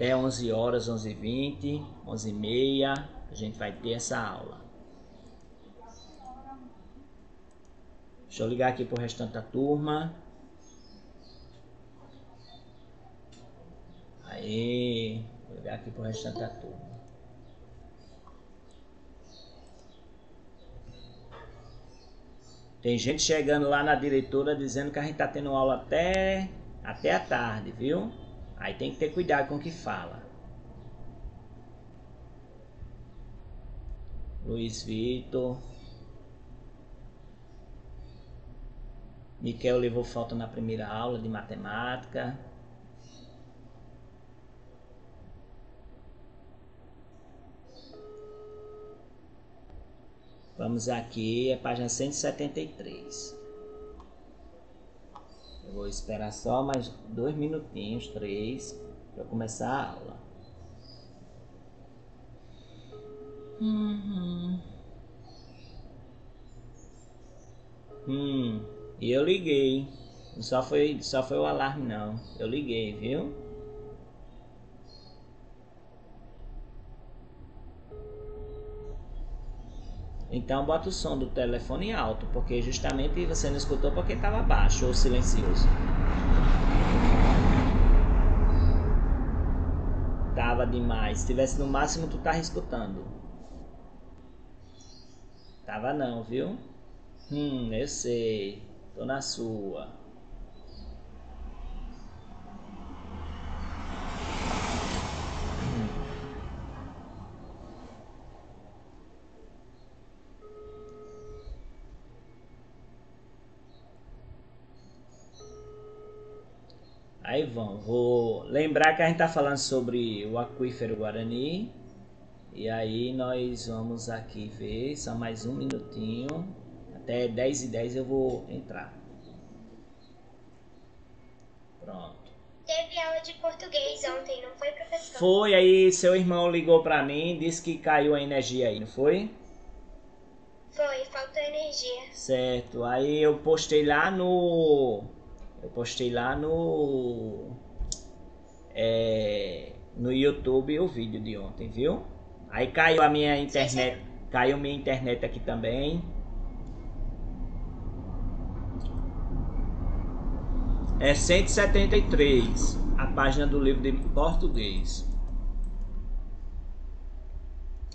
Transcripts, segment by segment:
Até 11 horas, 11h20, 11h30, a gente vai ter essa aula. Deixa eu ligar aqui pro restante da turma. Aí, vou ligar aqui pro restante da turma. Tem gente chegando lá na diretora dizendo que a gente tá tendo aula até a tarde, viu? Aí tem que ter cuidado com o que fala. Luiz Vitor. Miquel levou falta na primeira aula de matemática. Vamos aqui, é página 173. Eu vou esperar só mais 2 minutinhos, 3, para começar a aula. E eu liguei. Não só foi o alarme não. Eu liguei, viu? Então bota o som do telefone alto, porque justamente você não escutou porque estava baixo ou silencioso. Tava demais. Se tivesse no máximo, tu tava escutando. Tava não, viu? Eu sei. Tô na sua. Aí vou lembrar que a gente tá falando sobre o aquífero Guarani. E aí nós vamos aqui ver, só mais um minutinho. Até 10h10 eu vou entrar. Pronto. Teve aula de português ontem, não foi, professor? Foi, aí seu irmão ligou pra mim, disse que caiu a energia aí, não foi? Foi, faltou energia. Certo, aí eu postei lá no... no YouTube o vídeo de ontem, viu? Aí caiu a minha internet, caiu minha internet aqui também. É 173, a página do livro de português.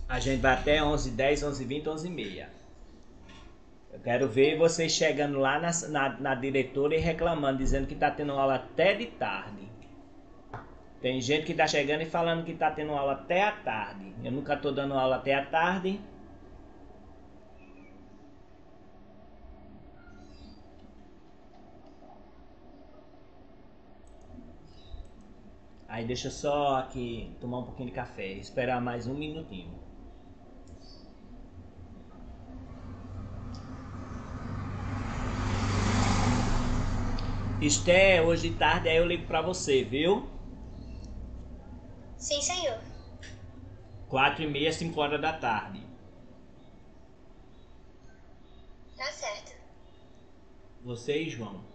A gente vai até 11h10, 11h20, 11h30. Eu quero ver vocês chegando lá na diretora e reclamando, dizendo que tá tendo aula até de tarde. Tem gente que tá chegando e falando que tá tendo aula até a tarde. Eu nunca tô dando aula até a tarde. Aí deixa eu só aqui tomar um pouquinho de café, esperar mais um minutinho. Esté, hoje de tarde aí eu ligo pra você, viu? Sim, senhor. 4h30, 5 horas da tarde. Tá certo. Você e João.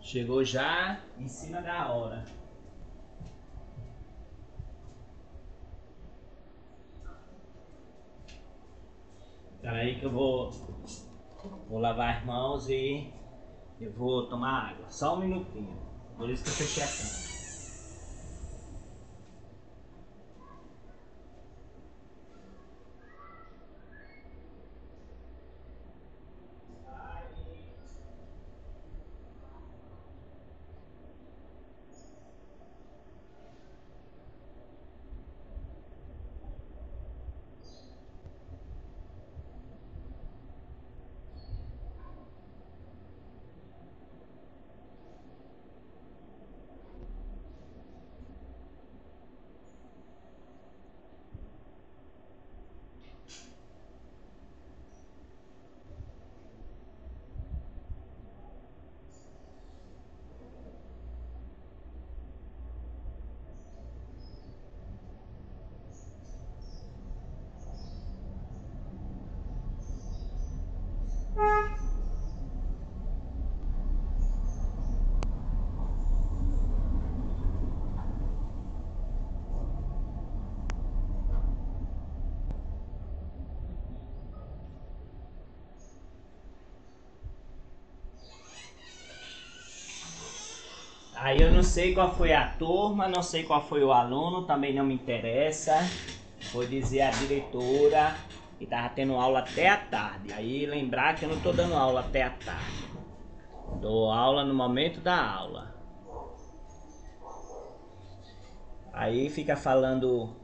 Chegou já em cima da hora. Espera aí que eu vou lavar as mãos e eu vou tomar água. Só um minutinho. Por isso que eu fechei a câmera. Aí eu não sei qual foi a turma, não sei qual foi o aluno, também não me interessa. Foi dizer a diretora que tava tendo aula até a tarde. Aí lembrar que eu não tô dando aula até a tarde. Dou aula no momento da aula. Aí fica falando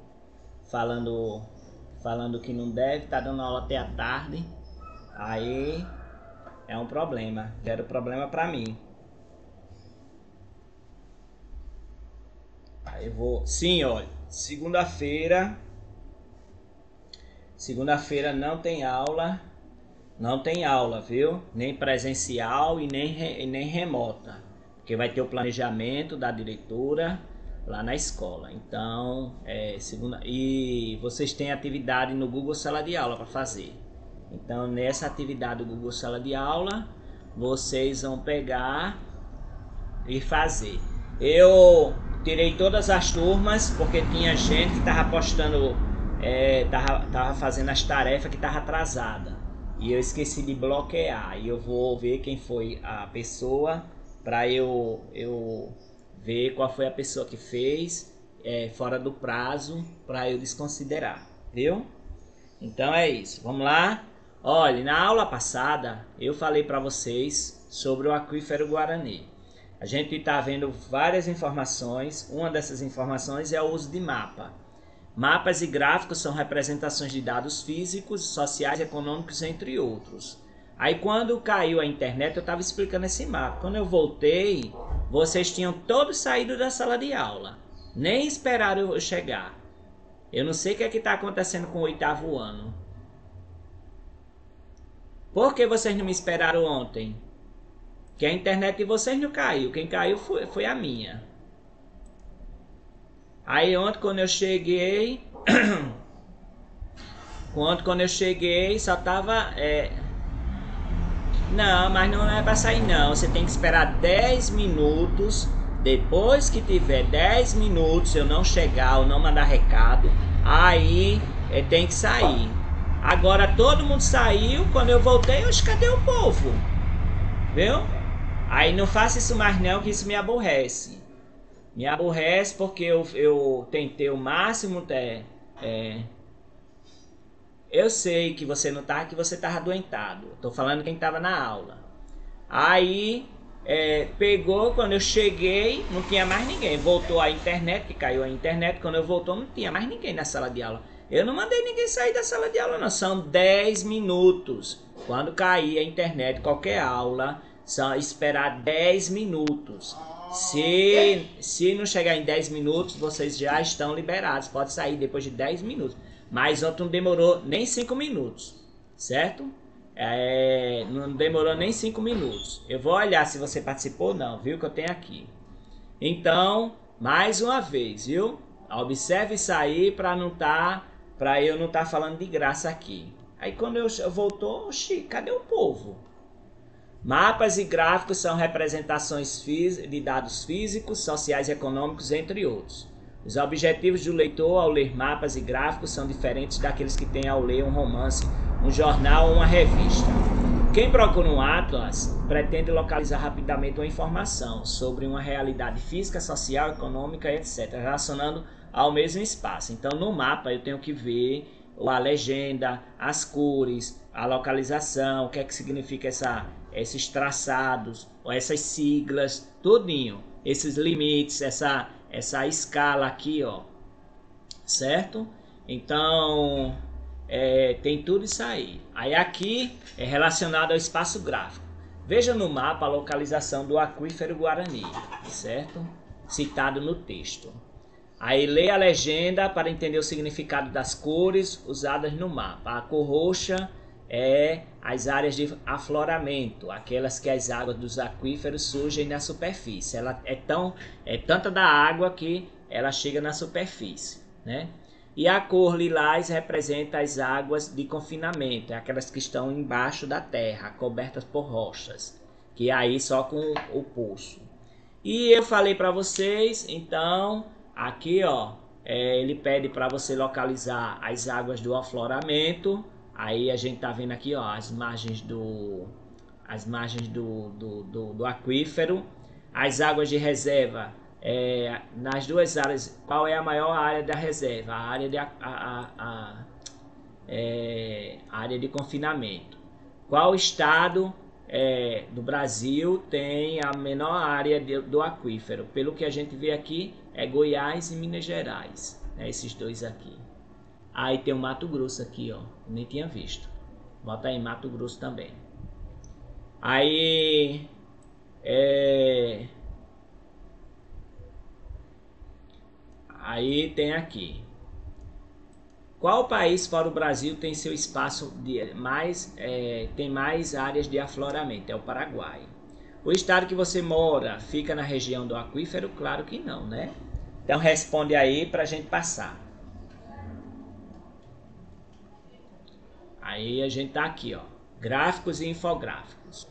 que não deve, tá dando aula até a tarde. Aí é um problema, gera problema pra mim. Aí eu vou, sim, olha, segunda-feira não tem aula. Não tem aula, viu? Nem presencial e nem remota. Porque vai ter o planejamento da diretora lá na escola. Então, segunda. E vocês têm atividade no Google Sala de Aula para fazer. Então, nessa atividade do Google Sala de Aula, vocês vão pegar e fazer. Eu tirei todas as turmas porque tinha gente que estava postando, tava fazendo as tarefas que estava atrasada. E eu esqueci de bloquear. E eu vou ver quem foi a pessoa para eu ver qual foi a pessoa que fez fora do prazo para eu desconsiderar, viu? Então é isso. Vamos lá. Olha, na aula passada eu falei para vocês sobre o aquífero Guarani. A gente está vendo várias informações. Uma dessas informações é o uso de mapa. Mapas e gráficos são representações de dados físicos, sociais, econômicos, entre outros. Aí quando caiu a internet eu estava explicando esse mapa. Quando eu voltei, vocês tinham todos saído da sala de aula. Nem esperaram eu chegar. Eu não sei o que é que está acontecendo com o 8º ano. Por que vocês não me esperaram ontem? Que a internet de vocês não caiu. Quem caiu foi a minha. Aí ontem quando eu cheguei, só tava, não, mas não é para sair não, você tem que esperar 10 minutos, depois que tiver 10 minutos, eu não chegar ou não mandar recado, aí tem que sair. Agora todo mundo saiu, quando eu voltei, cadê o povo? Viu? Aí não faça isso mais não, que isso me aborrece. Me aborrece porque eu tentei o máximo. Eu sei que você não tá, que você tava adoentado. Tô falando quem tava na aula. Aí pegou, quando eu cheguei, não tinha mais ninguém. Voltou a internet, que caiu a internet. Quando eu voltou, não tinha mais ninguém na sala de aula. Eu não mandei ninguém sair da sala de aula, não. São 10 minutos. Quando cair a internet, qualquer aula, só esperar 10 minutos. Se não chegar em 10 minutos, vocês já estão liberados. Pode sair depois de 10 minutos. Mas ontem não demorou nem 5 minutos. Certo? Não demorou nem 5 minutos. Eu vou olhar se você participou ou não, viu? Que eu tenho aqui. Então, mais uma vez, viu? Observe isso aí para eu não estar falando de graça aqui. Aí quando eu voltou, cadê o povo? Mapas e gráficos são representações de dados físicos, sociais e econômicos, entre outros. Os objetivos do leitor ao ler mapas e gráficos são diferentes daqueles que têm ao ler um romance, um jornal ou uma revista. Quem procura um atlas pretende localizar rapidamente uma informação sobre uma realidade física, social, econômica, etc., relacionando ao mesmo espaço. Então, no mapa eu tenho que ver a legenda, as cores, a localização, o que é que significa esses traçados, ou essas siglas, tudinho, esses limites, essa escala aqui, ó, certo? Então, tem tudo isso aí. Aí aqui é relacionado ao espaço gráfico. Veja no mapa a localização do aquífero Guarani, certo? Citado no texto. Aí lê a legenda para entender o significado das cores usadas no mapa. A cor roxa é as áreas de afloramento, aquelas que as águas dos aquíferos surgem na superfície. Ela é tanta da água que ela chega na superfície, né? E a cor lilás representa as águas de confinamento, aquelas que estão embaixo da terra, cobertas por rochas, que é aí só com o poço. E eu falei para vocês, então, aqui ó, ele pede para você localizar as águas do afloramento. Aí a gente tá vendo aqui, ó, as margens do aquífero. As águas de reserva, nas duas áreas, qual é a maior área da reserva? A área de confinamento. Qual estado do Brasil tem a menor área do aquífero? Pelo que a gente vê aqui, é Goiás e Minas Gerais, né, esses dois aqui. Aí tem o Mato Grosso aqui, ó, nem tinha visto. Bota aí Mato Grosso também. Aí aí tem aqui. Qual país fora o Brasil tem seu espaço tem mais áreas de afloramento? É o Paraguai. O estado que você mora fica na região do aquífero? Claro que não, né? Então responde aí para a gente passar. Aí a gente tá aqui, ó. Gráficos e infográficos.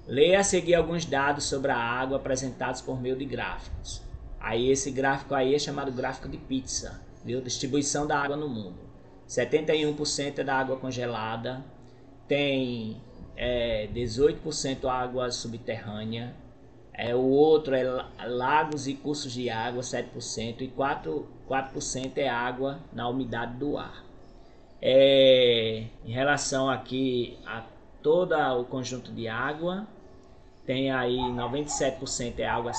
Leia a seguir alguns dados sobre a água apresentados por meio de gráficos. Aí esse gráfico aí é chamado gráfico de pizza, viu? Distribuição da água no mundo. 71% é da água congelada, tem 18% água subterrânea, o outro é lagos e cursos de água, 7%, e 4% é água na umidade do ar. Em relação aqui a todo o conjunto de água, tem aí 97% é água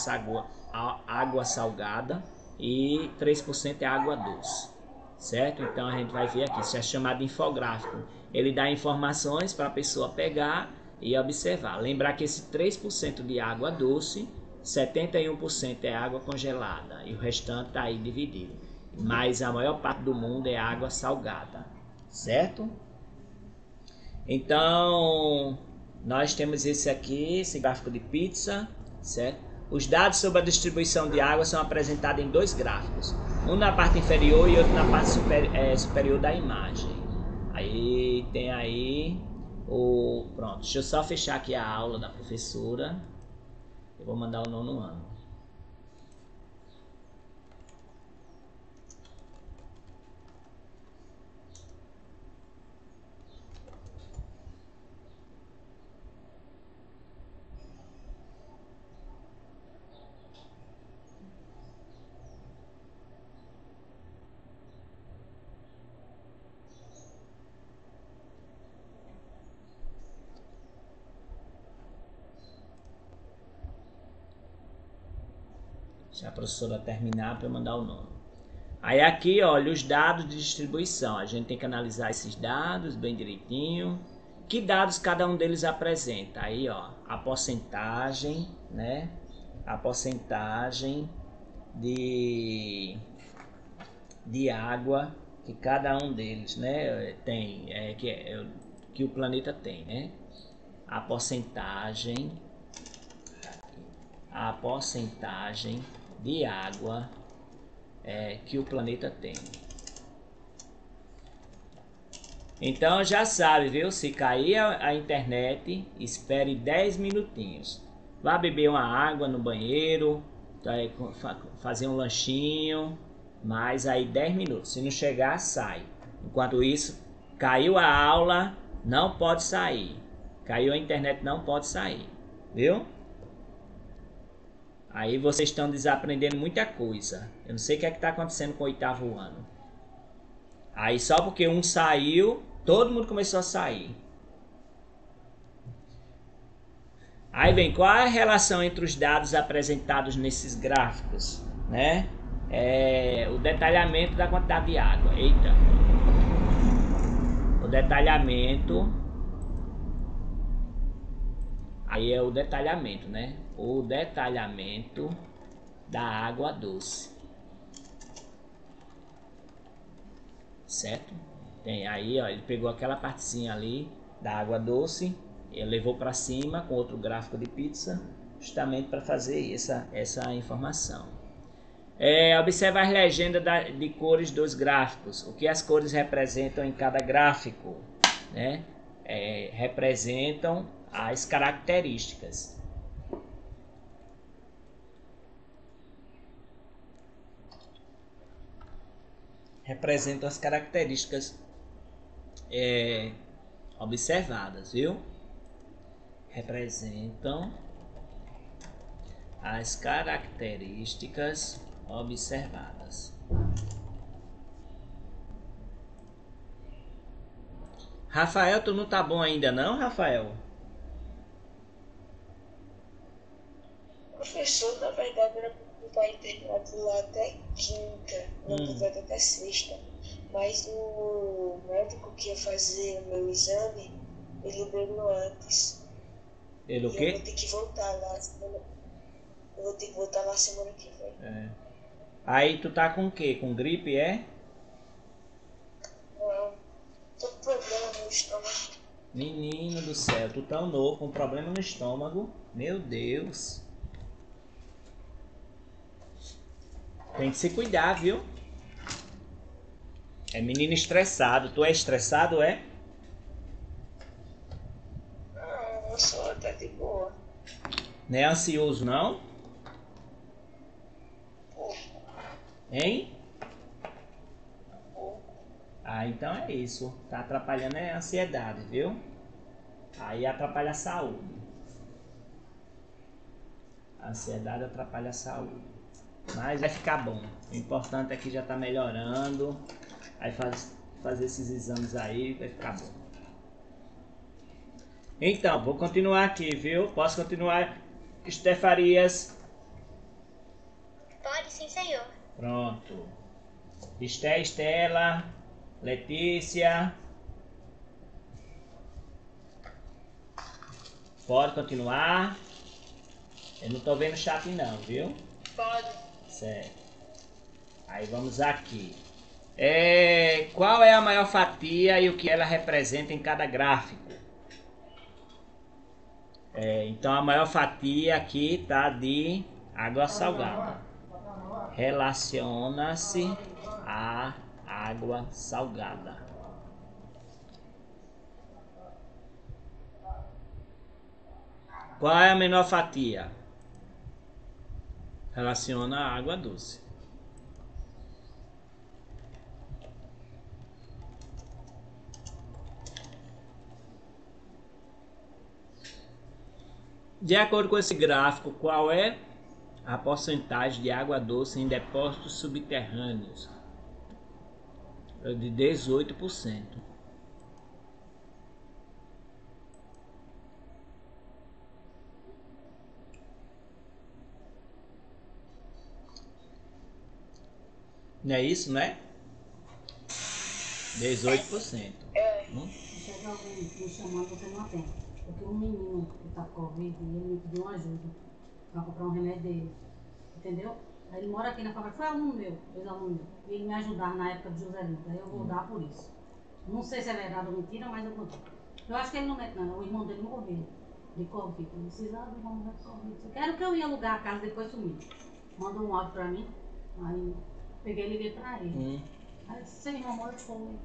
salgada e 3% é água doce, certo? Então a gente vai ver aqui, isso é chamado de infográfico. Ele dá informações para a pessoa pegar e observar. Lembrar que esse 3% de água doce, 71% é água congelada e o restante está aí dividido. Mas a maior parte do mundo é água salgada, certo? Então nós temos esse aqui, esse gráfico de pizza, certo? Os dados sobre a distribuição de água são apresentados em dois gráficos, um na parte inferior e outro na parte superior da imagem. Aí tem aí pronto, deixa eu só fechar aqui a aula da professora. Eu vou mandar o 9º ano. Se a professora terminar para eu mandar o nome. Aí aqui, olha, os dados de distribuição. A gente tem que analisar esses dados bem direitinho. Que dados cada um deles apresenta? Aí, ó, a porcentagem, né? A porcentagem de água que cada um deles, né, tem, que o planeta tem, né? A porcentagem de água que o planeta tem. Então já sabe, viu? Se cair a internet, espere 10 minutinhos. Vá beber uma água no banheiro, fazer um lanchinho, mas aí 10 minutos. Se não chegar, sai. Enquanto isso, caiu a aula, não pode sair. Caiu a internet, não pode sair. Viu? Aí vocês estão desaprendendo muita coisa. Eu não sei o que é que está acontecendo com o 8º ano. Aí só porque um saiu, todo mundo começou a sair. Aí vem, qual é a relação entre os dados apresentados nesses gráficos, né? O detalhamento da quantidade de água. Eita. O detalhamento. Aí é o detalhamento, né? O detalhamento da água doce. Certo? Tem aí, ó, ele pegou aquela partezinha ali da água doce, ele levou para cima com outro gráfico de pizza, justamente para fazer essa informação. Observe as legendas de cores dos gráficos. O que as cores representam em cada gráfico, né? Representam as características. Representam as características observadas, viu? Representam as características observadas. Rafael, tu não tá bom ainda não, Rafael? Professor, na verdade, era para o pai internado lá até quinta, na verdade até sexta. Mas o médico que ia fazer o meu exame, ele liberou antes. Ele o E eu quê? vou ter que voltar lá semana. Eu vou ter que voltar lá semana que vem. É. Aí tu tá com o quê? Com gripe, é? Não, tô com problema no estômago. Menino do céu, tu tão novo, com problema no estômago. Meu Deus. Tem que se cuidar, viu? É menino estressado. Tu é estressado, é? Não, eu sou até de boa. Não é ansioso, não? Pouco, Hein? pouco. Ah, então é isso. Tá atrapalhando é a ansiedade, viu? Aí atrapalha a saúde. A ansiedade atrapalha a saúde. Mas vai ficar bom. O importante é que já tá melhorando. Aí fazer esses exames aí vai ficar bom. Então, vou continuar aqui, viu? Posso continuar, Estefarias? Pode sim, senhor. Pronto. Estela, Letícia. Pode continuar. Eu não tô vendo chat não, viu? Pode. Certo. Aí vamos aqui. Qual é a maior fatia e o que ela representa em cada gráfico? Então a maior fatia aqui tá de água salgada. Relaciona-se à água salgada. Qual é a menor fatia? Relaciona à água doce. De acordo com esse gráfico, qual é a porcentagem de água doce em depósitos subterrâneos? É de 18%. Não é isso, né? 18%. Chega alguém me chamando, você não atende. Porque um menino que tá com Covid, ele me pediu uma ajuda para comprar um remédio dele. Entendeu? Aí ele mora aqui na fábrica, foi aluno meu, ex-aluno meu. E ele me ajudava na época de Joselino. Daí eu vou dar por isso. Não sei se é verdade ou mentira, mas eu vou dar. Eu acho que ele não mete não, o irmão dele morreu de Covid. Ele precisava do irmão dele de Covid. Eu quero que eu ia alugar a casa, depois sumiu. Mandou um áudio pra mim, aí peguei e liguei pra ele. Aí eu disse, seu irmão morreu, foi.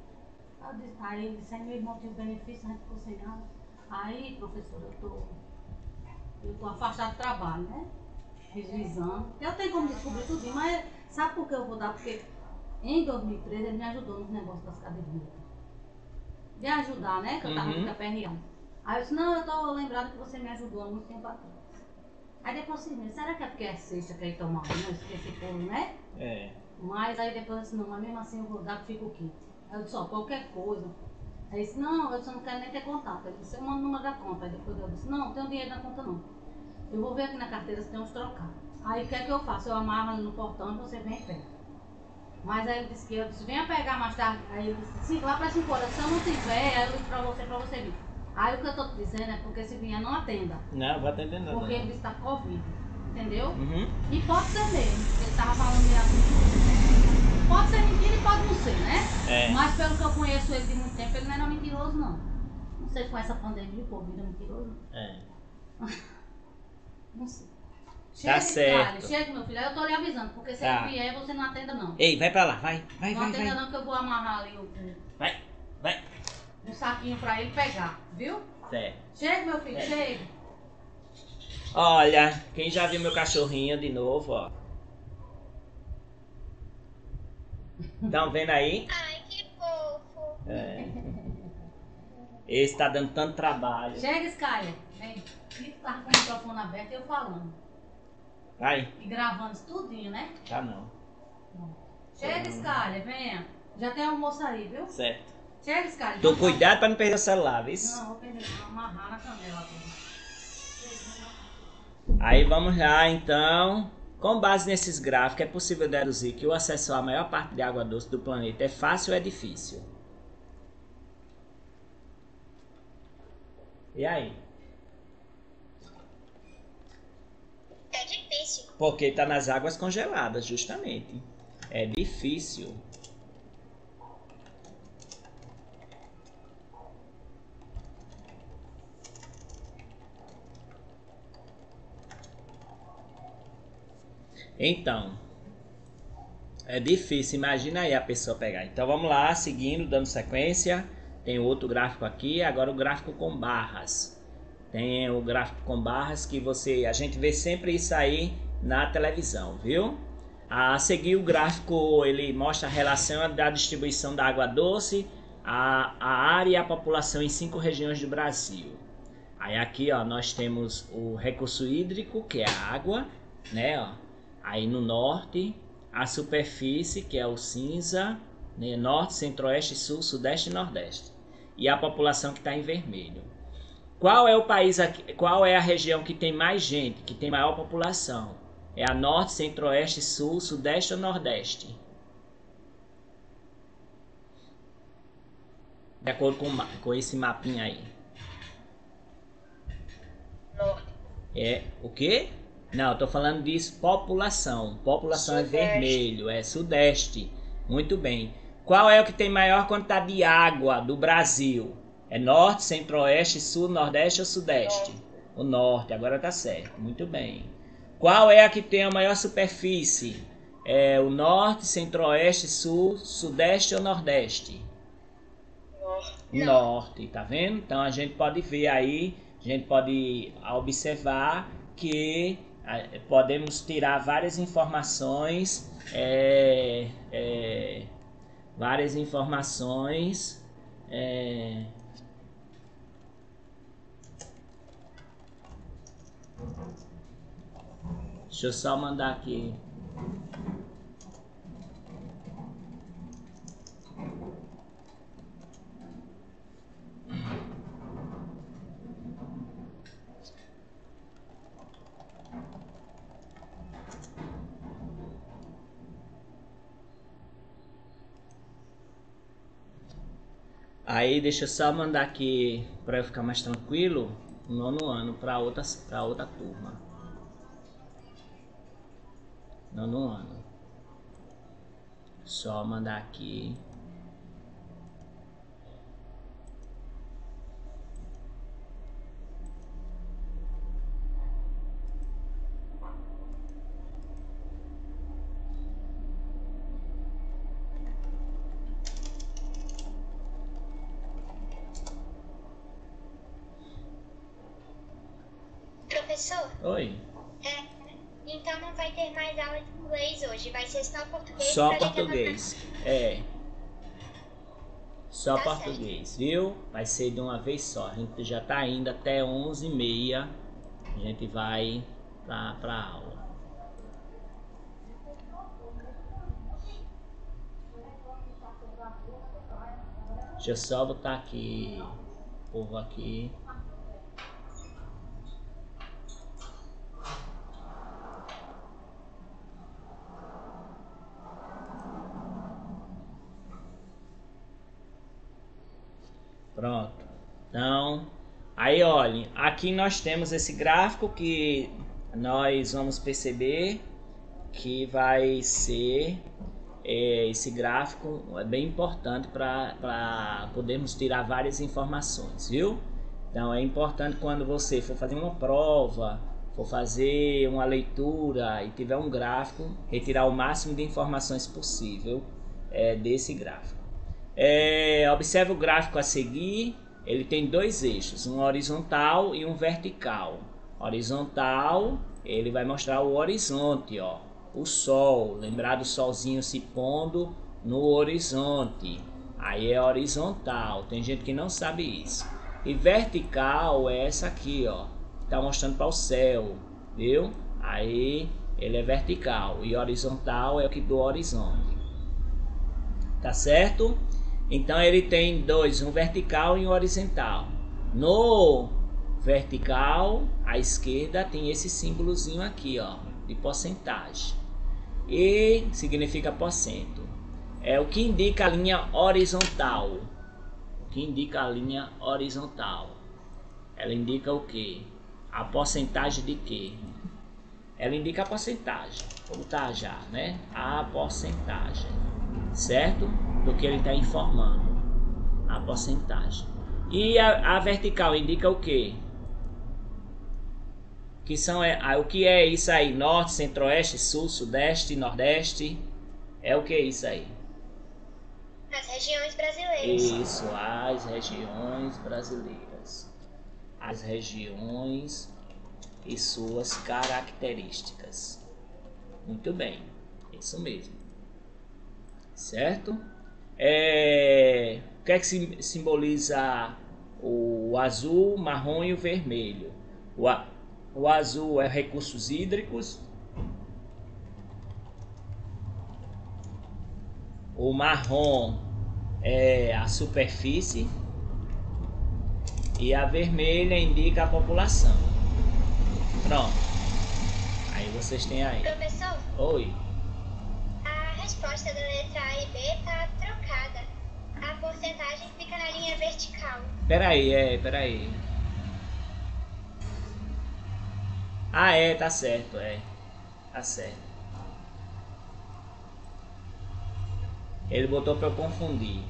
Aí ele disse, meu irmão tinha benefício, a gente ficou sem nada. Aí, professora, eu tô afastado do trabalho, né? Fiz o exame. Eu tenho como descobrir tudo, mas sabe por que eu vou dar? Porque em 2013 ele me ajudou nos negócios das cadeirinhas. De ajudar, né? Que eu tava muito aperreada. Aí eu disse, não, eu tô lembrado que você me ajudou há muito tempo atrás. Aí depois assim, será que é porque é sexta que ele toma não esqueci povo, né? É. Mas aí depois eu disse, não, mas mesmo assim eu vou dar que fica o quê? Aí eu disse, ó, qualquer coisa. Aí ele disse, não, eu disse, eu não quero nem ter contato. Ele disse, eu mando o número da conta. Aí depois eu disse, não, não tenho dinheiro na conta não. Eu vou ver aqui na carteira se tem uns trocados. Aí o que é que eu faço? Eu amarro ali no portão e você vem e pega. Mas aí ele disse que eu disse, venha pegar mais tarde. Aí ele disse, sim, lá para 5 horas. Se eu não tiver, aí eu ligo pra você vir. Aí o que eu tô te dizendo é porque se vier, não atenda. Não, vou atender não. Porque ele disse que tá com Covid. Entendeu? Uhum. E pode ser mesmo. Ele tava falando de assim. Pode ser mentira e pode não ser, né? É. Mas pelo que eu conheço ele de muito tempo, ele não era mentiroso, não. Não sei se com essa pandemia o Covid é mentiroso. É. Não sei. Tá Chega, certo. chega, meu filho. Aí eu tô lhe avisando, porque se Tá. ele vier, você não atenda, não. Ei, vai pra lá, vai, Não atenda não, que eu vou amarrar ali Vai. um saquinho pra ele pegar, viu? Certo. Chega, meu filho, É. chega. Olha, quem já viu meu cachorrinho de novo, ó. Estão vendo aí? Ai, que fofo. É. Esse tá dando tanto trabalho. Chega, Skyler. Vem. E tava com o microfone aberto e eu falando. Vai. E gravando isso tudinho, né? Tá não. Chega, Scarlett, venha. Já tem almoço aí, viu? Certo. Chega, Scarlett. Tô cuidado pra não perder o celular, viu? Não, vou perder. Vou amarrar na canela. Aí vamos lá, então. Com base nesses gráficos, é possível deduzir que o acesso à maior parte de água doce do planeta é fácil ou é difícil? E aí? É difícil. Porque está nas águas congeladas, justamente. É difícil. Então, é difícil. Imagina aí a pessoa pegar. Então vamos lá, seguindo, dando sequência. Tem outro gráfico aqui. Agora o gráfico com barras. Tem o gráfico com barras que a gente vê sempre isso aí na televisão, viu? A seguir o gráfico, ele mostra a relação da distribuição da água doce, a área e a população em 5 regiões do Brasil. Aí aqui, ó, nós temos o recurso hídrico, que é a água, né, ó. Aí no norte, a superfície, que é o cinza, né, norte, centro-oeste, sul, sudeste e nordeste. E a população que está em vermelho. Qual é o país aqui, qual é a região que tem mais gente, que tem maior população? É a norte, centro-oeste, sul, sudeste ou nordeste? De acordo com esse mapinha aí. Norte. É o quê? Não, eu tô falando disso, população. População Sudeste. É vermelho, é sudeste. Muito bem. Qual é o que tem maior quantidade de água do Brasil? É norte, centro-oeste, sul, nordeste ou sudeste? Norte. O norte, agora tá certo. Muito bem. Qual é a que tem a maior superfície? É o norte, centro-oeste, sul, sudeste ou nordeste? Norte. Norte, tá vendo? Então a gente pode ver aí, a gente pode observar que podemos tirar várias informações, deixa eu só mandar aqui. Aí deixa eu só mandar aqui para eu ficar mais tranquilo, o 9º ano para outra turma. 9º ano. Só mandar aqui. Professor, Oi. então não vai ter mais aula de inglês hoje, vai ser só português. Só pra gente português. É. Só Tá português, viu? Vai ser de uma vez só. A gente já tá indo até 11h30. A gente vai pra aula. Deixa eu só botar aqui o povo aqui. Pronto. Então, aí olhem, aqui nós temos esse gráfico que nós vamos perceber que vai ser esse gráfico é bem importante para podermos tirar várias informações, viu? Então é importante quando você for fazer uma prova, for fazer uma leitura e tiver um gráfico, retirar o máximo de informações possível desse gráfico. Observe o gráfico a seguir, ele tem 2 eixos, um horizontal e um vertical. Horizontal, ele vai mostrar o horizonte, ó, o sol, lembrar do solzinho se pondo no horizonte, aí é horizontal, tem gente que não sabe isso. E vertical é essa aqui, ó, tá mostrando para o céu, viu? Aí ele é vertical e horizontal é o que do horizonte. Tá certo? Então ele tem dois, um vertical e um horizontal. No vertical, à esquerda, tem esse símbolozinho aqui, ó, de porcentagem. E significa porcento. É o que indica a linha horizontal. O que indica a linha horizontal. Ela indica o quê? A porcentagem de quê? Ela indica a porcentagem. Vou botar já, né? A porcentagem. Certo? Do que ele está informando. A porcentagem. E a vertical indica o quê? O que é isso aí? Norte, centro-oeste, sul, sudeste, nordeste. É o que é isso aí? As regiões brasileiras. Isso, as regiões brasileiras. As regiões e suas características. Muito bem, isso mesmo. Certo? O que é que simboliza o azul, marrom e o vermelho? O azul é recursos hídricos. O marrom é a superfície. E a vermelha indica a população. Pronto. Aí vocês têm aí. Professor, Oi. a resposta da letra A e B tá trocada. A porcentagem fica na linha vertical. Peraí. Ah, tá certo, Tá certo. Ele botou pra eu confundir.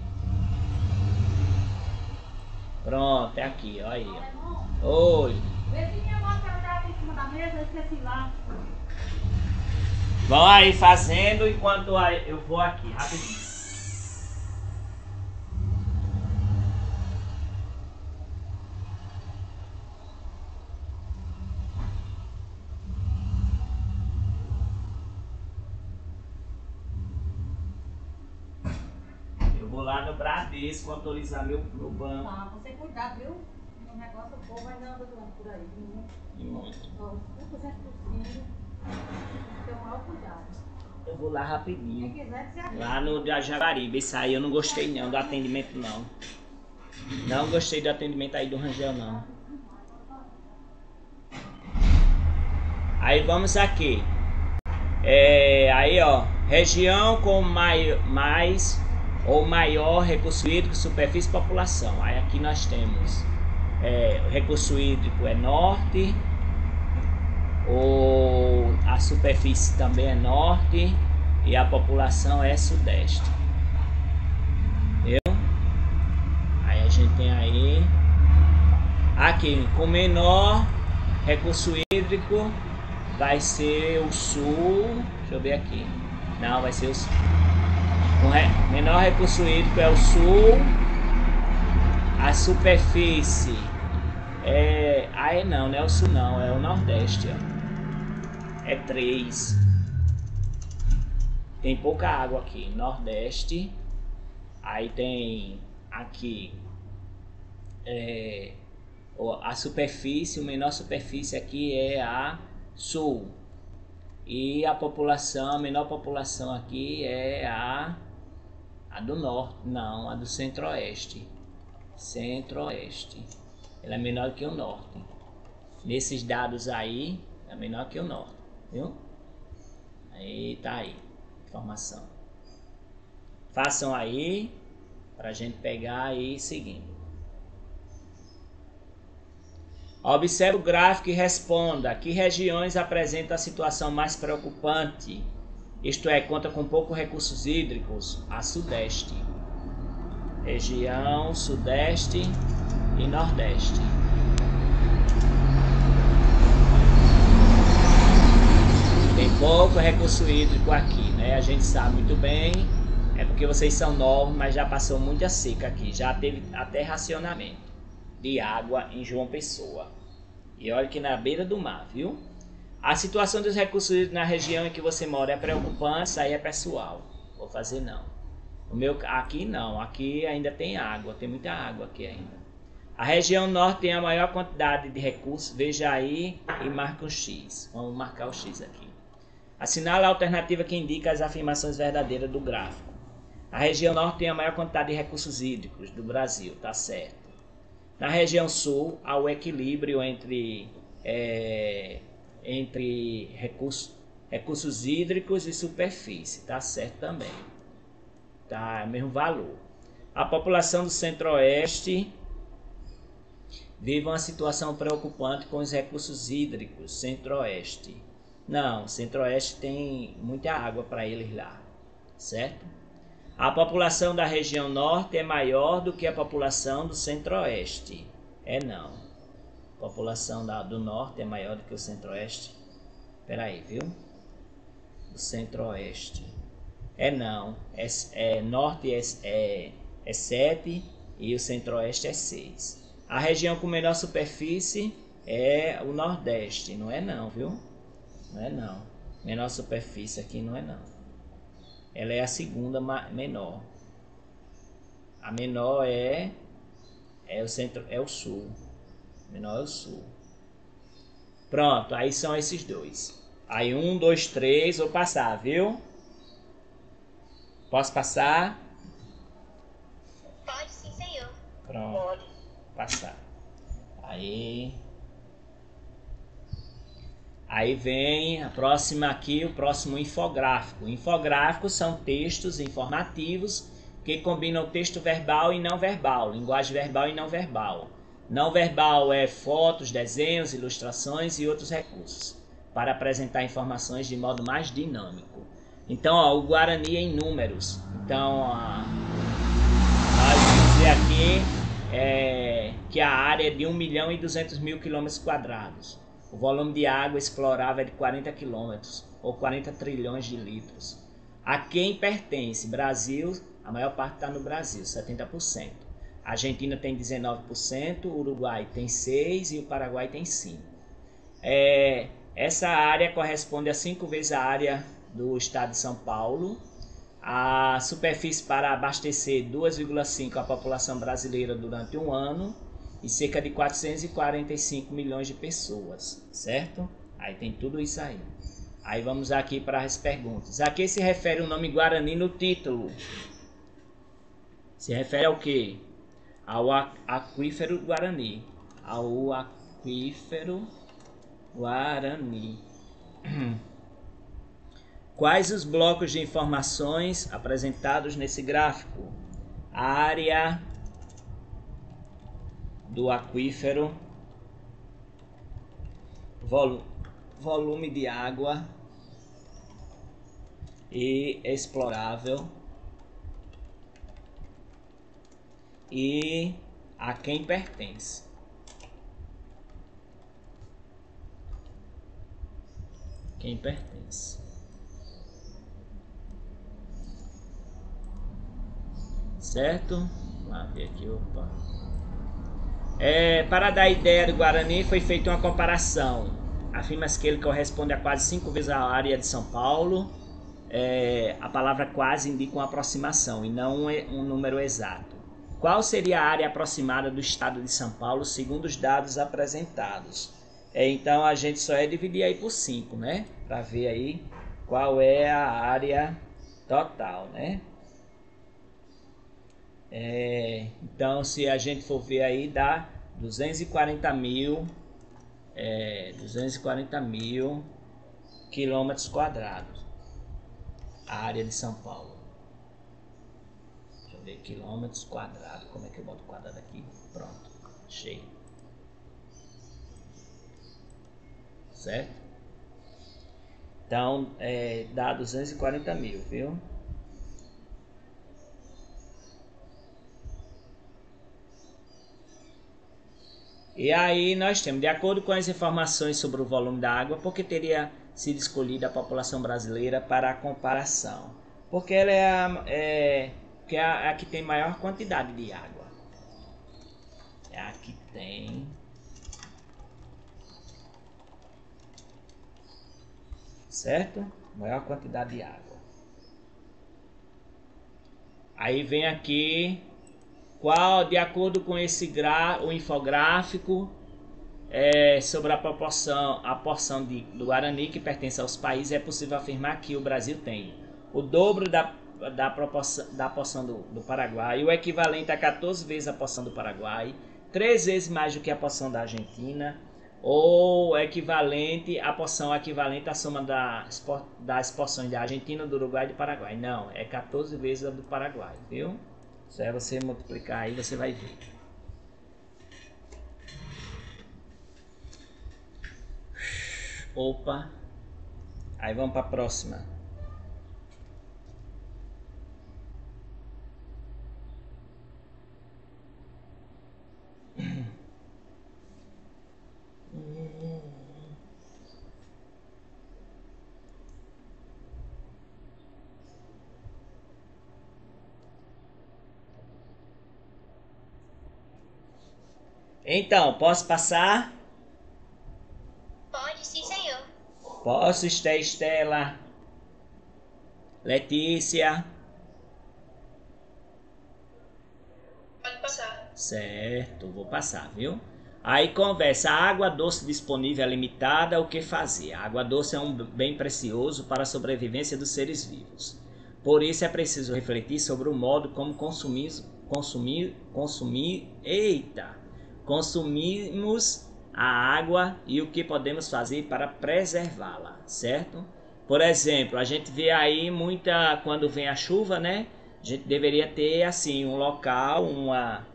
Pronto, é aqui, ó aí. Ó. Oi. Vê se minha máscara tá aqui em cima da mesa, eu esqueci lá. Vão aí fazendo enquanto eu vou aqui, rapidinho. Eu vou lá no Bradesco autorizar meu banco. Tá, você cuidado, viu? O negócio, o povo ainda anda doando por aí. E muito. Ó, 100% possível. Tem o maior cuidado. Eu vou lá rapidinho. Quem quiser, se arranja. Lá no Jaguaribe. Isso aí eu não gostei não do atendimento não. Não gostei do atendimento aí do Rangel não. Aí vamos aqui. Aí ó. Região com mais ou maior recurso hídrico, superfície e população. Aí aqui nós temos o recurso hídrico é norte. A superfície também é norte. E a população é sudeste. Entendeu? Aí a gente tem aí. Aqui, com menor recurso hídrico vai ser o sul. Deixa eu ver aqui. Não, vai ser o sul. Menor recurso hídrico é o sul. A superfície aí não é o sul não, é o nordeste, ó. É 3. Tem pouca água aqui, nordeste. Aí tem aqui a superfície, o menor superfície aqui é a sul. E a população, a menor população aqui é a do norte, não, a do centro-oeste. Centro-oeste. Ela é menor que o norte. Nesses dados aí, é menor que o norte, viu? Aí tá aí, informação. Façam aí, pra gente pegar e ir seguindo. Observe o gráfico e responda. Que regiões apresentam a situação mais preocupante? Isto é, conta com poucos recursos hídricos? A sudeste. Região sudeste e nordeste. Tem pouco recurso hídrico aqui, né? A gente sabe muito bem. É porque vocês são novos, mas já passou muita seca aqui. Já teve até racionamento de água em João Pessoa. E olha que na beira do mar, viu? A situação dos recursos hídricos na região em que você mora é preocupante, isso aí é pessoal. Vou fazer não. Aqui não, aqui ainda tem água, tem muita água aqui ainda. A região norte tem a maior quantidade de recursos, veja aí e marca um X. Vamos marcar o X aqui. Assinale a alternativa que indica as afirmações verdadeiras do gráfico. A região norte tem a maior quantidade de recursos hídricos do Brasil, tá certo. Na região sul, há o equilíbrio entre recursos hídricos e superfície, tá certo também. Tá, mesmo valor. A população do centro-oeste vive uma situação preocupante com os recursos hídricos, centro-oeste. Não, centro-oeste tem muita água para eles lá, certo? A população da região norte é maior do que a população do centro-oeste. É não. A população do norte é maior do que o centro-oeste. Espera aí, viu? Do centro-oeste. É não. Norte é 7 e o centro-oeste é 6. A região com menor superfície é o nordeste. Não é não, viu? Não é não. Menor superfície aqui não é não. Ela é a segunda menor. A menor é o centro, é o sul. Menor é o sul. Pronto, aí são esses dois. Aí 1, 2, 3, vou passar, viu? Posso passar? Pode sim, senhor. Pronto. Pode. Passar. Aí vem a próxima aqui, o próximo infográfico. Infográficos são textos informativos que combinam texto verbal e não verbal, linguagem verbal e não verbal. Não verbal é fotos, desenhos, ilustrações e outros recursos para apresentar informações de modo mais dinâmico. Então, ó, o Guarani em números. Então, nós vamos dizer aqui que a área é de 1.200.000 km². O volume de água explorável é de 40 km, ou 40 trilhões de litros. A quem pertence? Brasil, a maior parte está no Brasil, 70%. A Argentina tem 19%, o Uruguai tem 6% e o Paraguai tem 5%. Essa área corresponde a 5 vezes a área do estado de São Paulo. A superfície para abastecer 2,5 a população brasileira durante um ano. E cerca de 445 milhões de pessoas, certo? Aí tem tudo isso aí. Aí vamos aqui para as perguntas. A que se refere o nome Guarani no título? Se refere ao quê? Ao aquífero Guarani. Ao aquífero Guarani. Quais os blocos de informações apresentados nesse gráfico? A área do aquífero, volume de água e explorável e a quem pertence. Quem pertence. Certo? Vamos lá ver aqui, opa. Para dar ideia do Guarani, foi feita uma comparação. Afirma-se que ele corresponde a quase 5 vezes a área de São Paulo. A palavra quase indica uma aproximação e não um número exato. Qual seria a área aproximada do estado de São Paulo, segundo os dados apresentados? Então a gente só dividir aí por 5, né? Para ver aí qual é a área total, né? Então, se a gente for ver aí, dá 240 mil km², a área de São Paulo. Deixa eu ver, km², como é que eu boto quadrado aqui? Pronto, achei. Certo? Então, dá 240 mil, viu? E aí nós temos, de acordo com as informações sobre o volume da água, por que teria sido escolhida a população brasileira para a comparação? Porque ela é a que tem maior quantidade de água. É a que tem... Certo? Maior quantidade de água. Aí vem aqui... Qual, de acordo com esse o infográfico, Sobre a porção do Guarani que pertence aos países, é possível afirmar que o Brasil tem o dobro da porção do Paraguai, o equivalente a 14 vezes a porção do Paraguai, 3 vezes mais do que a porção da Argentina, ou equivalente à porção equivalente à soma das porções da Argentina, do Uruguai e do Paraguai. Não, é 14 vezes a do Paraguai, viu? Isso é você multiplicar aí, você vai ver. Opa! Aí vamos para a próxima. Então, posso passar? Pode, sim, senhor. Posso, Estela? Letícia? Pode passar. Certo, vou passar, viu? Aí conversa, a água doce disponível é limitada, o que fazer? A água doce é um bem precioso para a sobrevivência dos seres vivos. Por isso é preciso refletir sobre o modo como consumimos a água e o que podemos fazer para preservá-la, certo? Por exemplo, a gente vê aí quando vem a chuva, né? A gente deveria ter assim um local, uma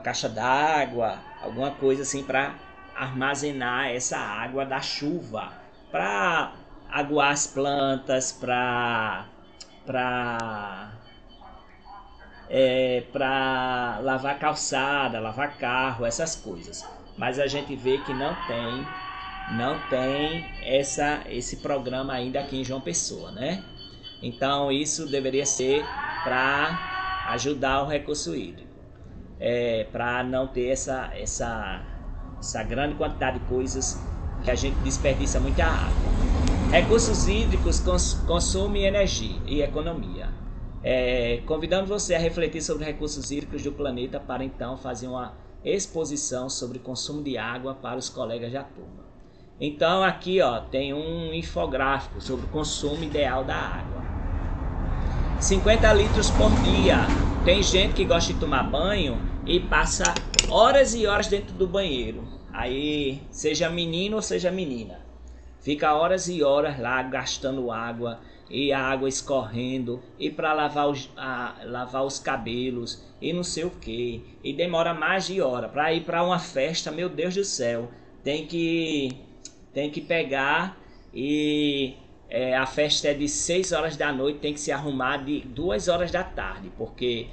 caixa d'água, alguma coisa assim para armazenar essa água da chuva, para aguar as plantas, para lavar calçada, lavar carro, essas coisas. Mas a gente vê que não tem esse programa ainda aqui em João Pessoa, né? Então isso deveria ser para ajudar o recurso hídrico, para não ter essa grande quantidade de coisas que a gente desperdiça muita água. Recursos hídricos consomem energia e economia. Convidamos você a refletir sobre recursos hídricos do planeta para então fazer uma exposição sobre consumo de água para os colegas da turma. Então aqui tem um infográfico sobre o consumo ideal da água. 50 litros por dia. Tem gente que gosta de tomar banho e passa horas e horas dentro do banheiro. Aí, seja menino ou seja menina, fica horas e horas lá gastando água, e a água escorrendo, e para lavar os cabelos, e não sei o que, e demora mais de hora. Para ir para uma festa, meu Deus do céu, tem que pegar e a festa é de 6 horas da noite, tem que se arrumar de 2 horas da tarde, porque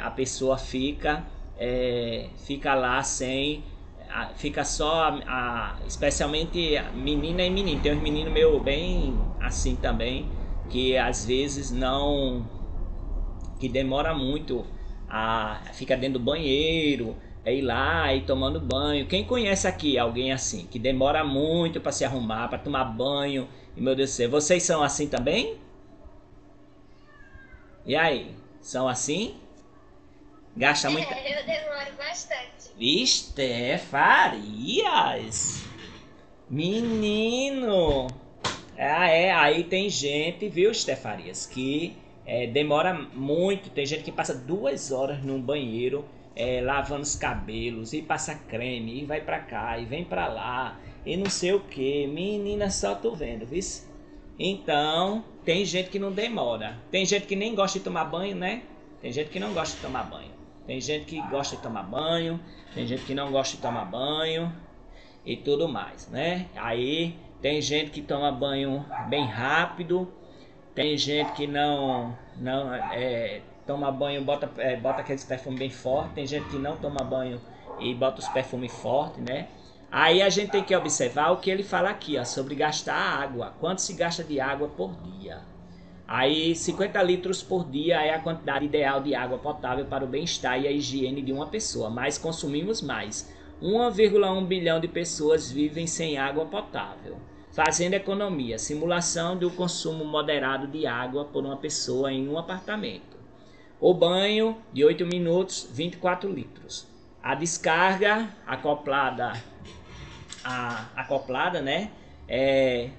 a pessoa fica lá sem... Fica só, especialmente menina e menino. Tem uns meninos meio bem assim também, que às vezes que demora muito, fica dentro do banheiro, ir lá e tomando banho. Quem conhece aqui alguém assim, que demora muito para se arrumar, para tomar banho? E meu Deus do céu, vocês são assim também? E aí, são assim? Gasta muito? Eu demoro bastante. Farias, menino, aí tem gente, viu, Farias, que demora muito. Tem gente que passa 2 horas num banheiro lavando os cabelos, e passa creme, e vai pra cá, e vem pra lá, e não sei o que. Menina, só tô vendo, viu? Então, tem gente que não demora. Tem gente que nem gosta de tomar banho, né? Tem gente que não gosta de tomar banho. Tem gente que gosta de tomar banho, tem gente que não gosta de tomar banho e tudo mais, né? Aí tem gente que toma banho bem rápido, tem gente que não toma banho, bota aqueles perfumes bem fortes, tem gente que não toma banho e bota os perfumes fortes, né? Aí a gente tem que observar o que ele fala aqui, sobre gastar água, quanto se gasta de água por dia. Aí 50 litros por dia é a quantidade ideal de água potável para o bem-estar e a higiene de uma pessoa, mas consumimos mais. 1,1 bilhão de pessoas vivem sem água potável. Fazendo economia, simulação do consumo moderado de água por uma pessoa em um apartamento. O banho de 8 minutos, 24 litros. A descarga acoplada acoplada, né?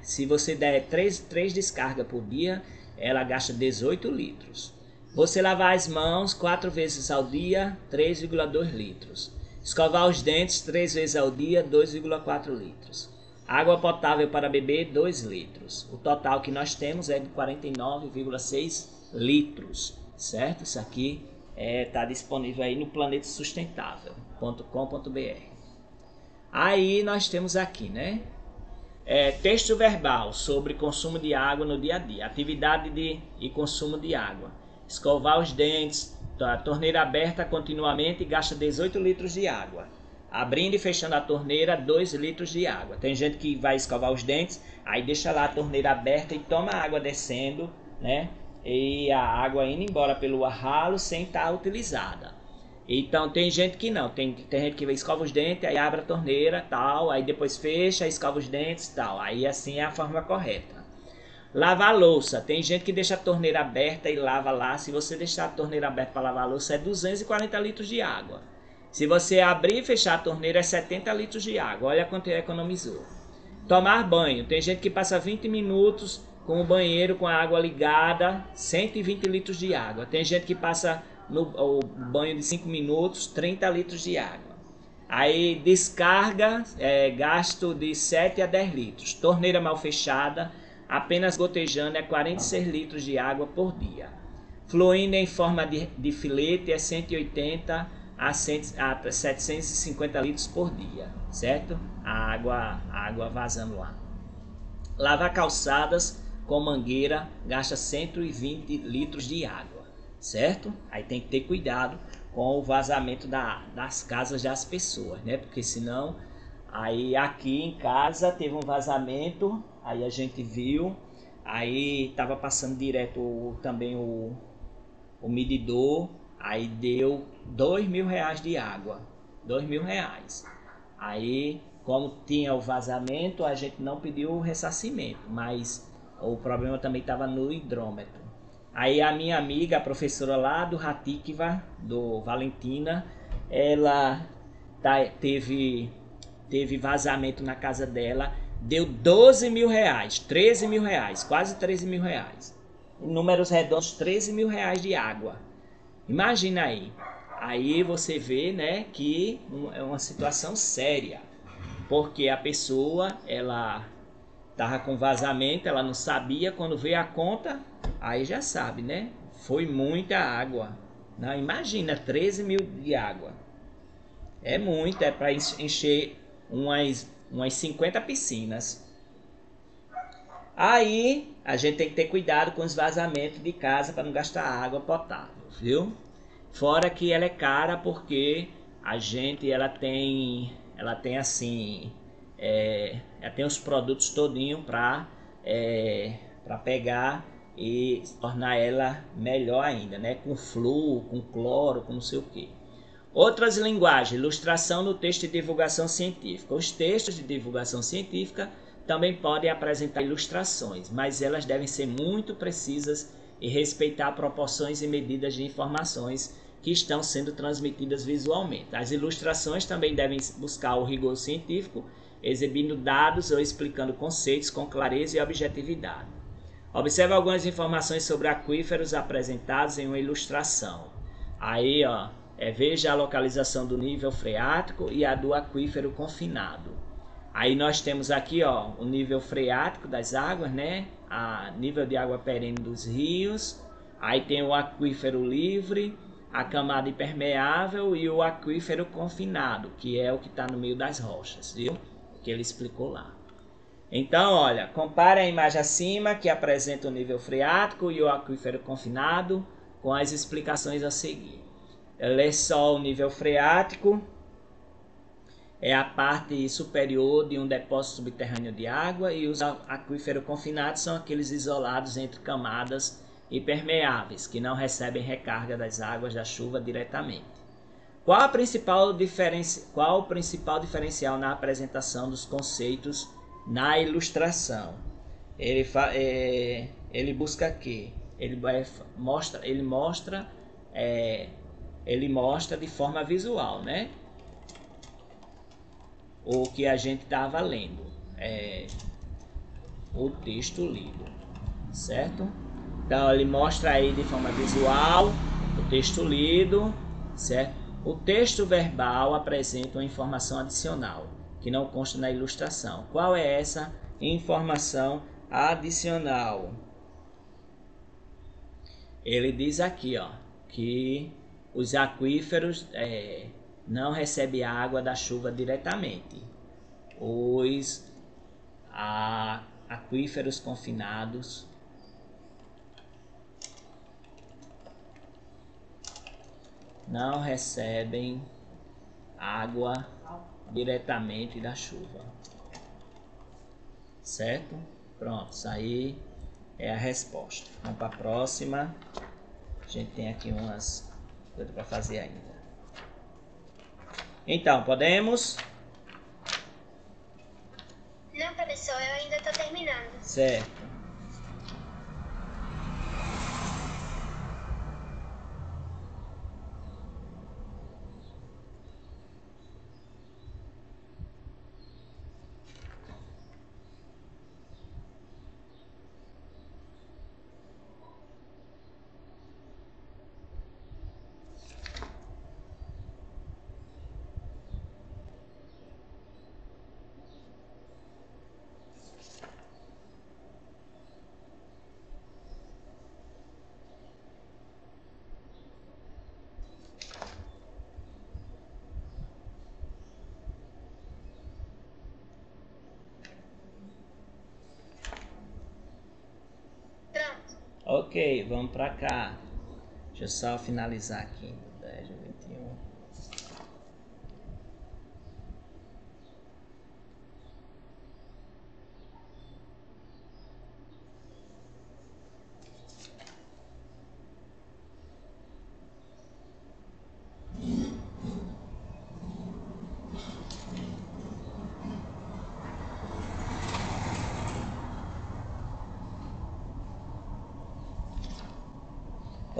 Se você der 3 descargas por dia, ela gasta 18 litros. Você lavar as mãos 4 vezes ao dia, 3,2 litros. Escovar os dentes 3 vezes ao dia, 2,4 litros. Água potável para beber, 2 litros. O total que nós temos é de 49,6 litros, certo? Isso aqui está disponível aí no planetasustentável.com.br. Aí nós temos aqui, né? Texto verbal sobre consumo de água no dia a dia. Atividade e consumo de água. Escovar os dentes, a torneira aberta continuamente gasta 18 litros de água. Abrindo e fechando a torneira, 2 litros de água. Tem gente que vai escovar os dentes, aí deixa lá a torneira aberta e toma a água descendo, né? E a água indo embora pelo ralo sem estar utilizada. Então tem gente que não, tem gente que escova os dentes, aí abre a torneira, tal, aí depois fecha, escova os dentes, tal. Aí assim é a forma correta. Lavar a louça. Tem gente que deixa a torneira aberta e lava lá. Se você deixar a torneira aberta para lavar a louça, é 240 litros de água. Se você abrir e fechar a torneira, é 70 litros de água. Olha quanto economizou. Tomar banho. Tem gente que passa 20 minutos com o banheiro com a água ligada, 120 litros de água. Tem gente que passa o banho de 5 minutos, 30 litros de água. Aí descarga, gasto de 7 a 10 litros. Torneira mal fechada, apenas gotejando, é 46 litros de água por dia. Fluindo em forma de filete é 180 a 750 litros por dia, certo? A água vazando lá. Lavar calçadas com mangueira gasta 120 litros de água, certo? Aí tem que ter cuidado com o vazamento das casas das pessoas, né? Porque senão, aí aqui em casa teve um vazamento, aí a gente viu, aí tava passando direto também o medidor, aí deu R$2.000 de água, R$2.000. Aí, como tinha o vazamento, a gente não pediu o ressarcimento, mas o problema também estava no hidrômetro. Aí a minha amiga, a professora lá do Ratikva, do Valentina, ela teve vazamento na casa dela, deu R$12.000, R$13.000, quase R$13.000. Em números redondos, R$13.000 de água. Imagina aí. Aí você vê, né, que é uma situação séria, porque a pessoa, ela tava com vazamento, ela não sabia, quando veio a conta, aí já sabe, né? Foi muita água. Não, imagina, 13 mil de água. É muito, é para encher umas 50 piscinas. Aí a gente tem que ter cuidado com os vazamentos de casa para não gastar água potável, viu? Fora que ela é cara porque a gente, ela tem assim, ela tem os produtos todinho para pegar e tornar ela melhor ainda, né? Com flúor, com cloro, com não sei o que. Outras linguagens, ilustração no texto de divulgação científica. Os textos de divulgação científica também podem apresentar ilustrações, mas elas devem ser muito precisas e respeitar proporções e medidas de informações que estão sendo transmitidas visualmente. As ilustrações também devem buscar o rigor científico, exibindo dados ou explicando conceitos com clareza e objetividade. Observe algumas informações sobre aquíferos apresentados em uma ilustração. Aí, ó, veja a localização do nível freático e a do aquífero confinado. Aí nós temos aqui, ó, o nível freático das águas, né? A nível de água perene dos rios. Aí tem o aquífero livre, a camada impermeável e o aquífero confinado, que é o que está no meio das rochas, viu? Que ele explicou lá. Então, olha, compare a imagem acima, que apresenta o nível freático e o aquífero confinado, com as explicações a seguir. Lê só o nível freático. É a parte superior de um depósito subterrâneo de água, e os aquíferos confinados são aqueles isolados entre camadas impermeáveis, que não recebem recarga das águas da chuva diretamente. Qual o principal diferencial na apresentação dos conceitos na ilustração? Ele busca quê? Ele mostra de forma visual, né? o que a gente estava lendo, o texto lido, certo? Então ele mostra aí de forma visual o texto lido, certo? O texto verbal apresenta uma informação adicional que não consta na ilustração. Qual é essa informação adicional? Ele diz aqui, ó, que os aquíferos não recebem água da chuva diretamente. Os aquíferos confinados não recebem água diretamente da chuva. Certo? Pronto, isso aí é a resposta. Vamos para a próxima. A gente tem aqui umas coisas para fazer ainda. Então, podemos? Não, professor, eu ainda estou terminando. Certo. Ok, vamos para cá. Deixa eu só finalizar aqui. 10, 21.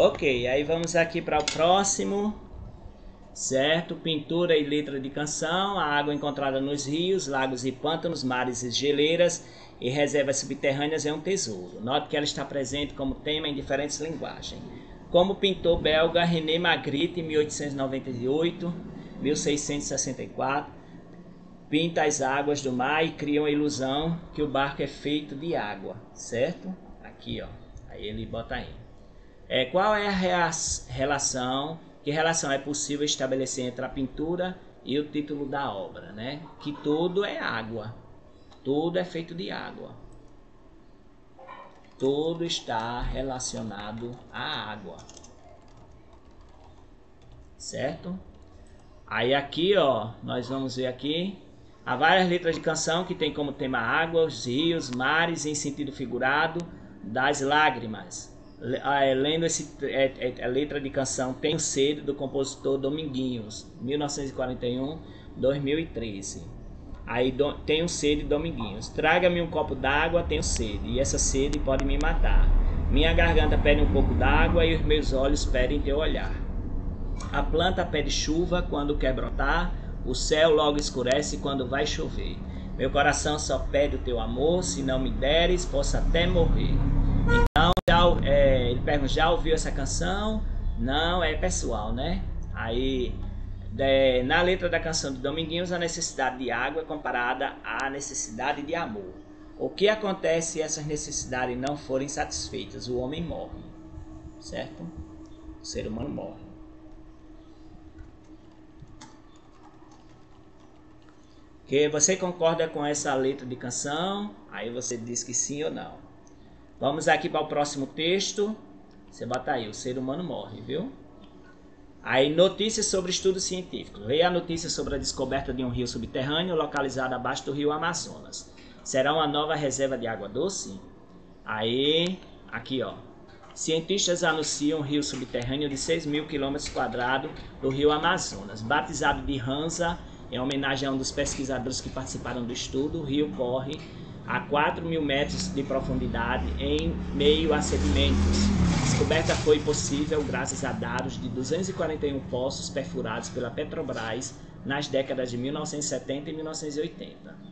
Ok, aí vamos aqui para o próximo, certo? Pintura e letra de canção. A água encontrada nos rios, lagos e pântanos, mares e geleiras e reservas subterrâneas é um tesouro. Note que ela está presente como tema em diferentes linguagens. Como pintor belga René Magritte, 1898-1664, pinta as águas do mar e cria uma ilusão que o barco é feito de água, certo? Aqui, ó. Aí ele bota aí. Qual é a relação? Que relação é possível estabelecer entre a pintura e o título da obra, né? Que tudo é água. Tudo é feito de água. Tudo está relacionado à água. Certo? Aí aqui, ó, nós vamos ver aqui. Há várias letras de canção que tem como tema água, os rios, mares, em sentido figurado, das lágrimas. Lendo a letra de canção Tenho Sede, do compositor Dominguinhos, 1941-2013. Aí Tenho Sede, Dominguinhos. Traga-me um copo d'água, tenho sede, e essa sede pode me matar. Minha garganta pede um pouco d'água e os meus olhos pedem teu olhar. A planta pede chuva quando quer brotar, o céu logo escurece quando vai chover. Meu coração só pede o teu amor, se não me deres, posso até morrer. Então, ele pergunta, já ouviu essa canção? Não, é pessoal, né? Aí, na letra da canção de Dominguinhos, a necessidade de água é comparada à necessidade de amor. O que acontece se essas necessidades não forem satisfeitas? O homem morre, certo? O ser humano morre. Que você concorda com essa letra de canção? Aí você diz que sim ou não. Vamos aqui para o próximo texto. Você bota aí, o ser humano morre, viu? Aí, notícias sobre estudos científicos. Leia a notícia sobre a descoberta de um rio subterrâneo localizado abaixo do rio Amazonas. Será uma nova reserva de água doce? Aí, aqui ó. Cientistas anunciam um rio subterrâneo de 6.000 km² do rio Amazonas. Batizado de Hansa, em homenagem a um dos pesquisadores que participaram do estudo, o rio corre a 4.000 metros de profundidade em meio a sedimentos. A descoberta foi possível graças a dados de 241 poços perfurados pela Petrobras nas décadas de 1970 e 1980.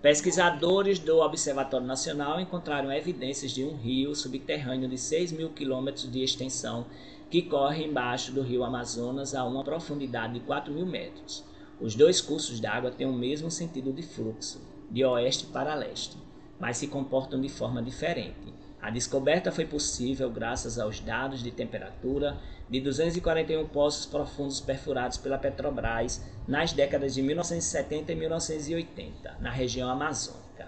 Pesquisadores do Observatório Nacional encontraram evidências de um rio subterrâneo de 6.000 quilômetros de extensão que corre embaixo do rio Amazonas a uma profundidade de 4.000 metros. Os dois cursos d'água têm o mesmo sentido de fluxo, de oeste para leste, mas se comportam de forma diferente. A descoberta foi possível graças aos dados de temperatura de 241 poços profundos perfurados pela Petrobras nas décadas de 1970 e 1980, na região amazônica.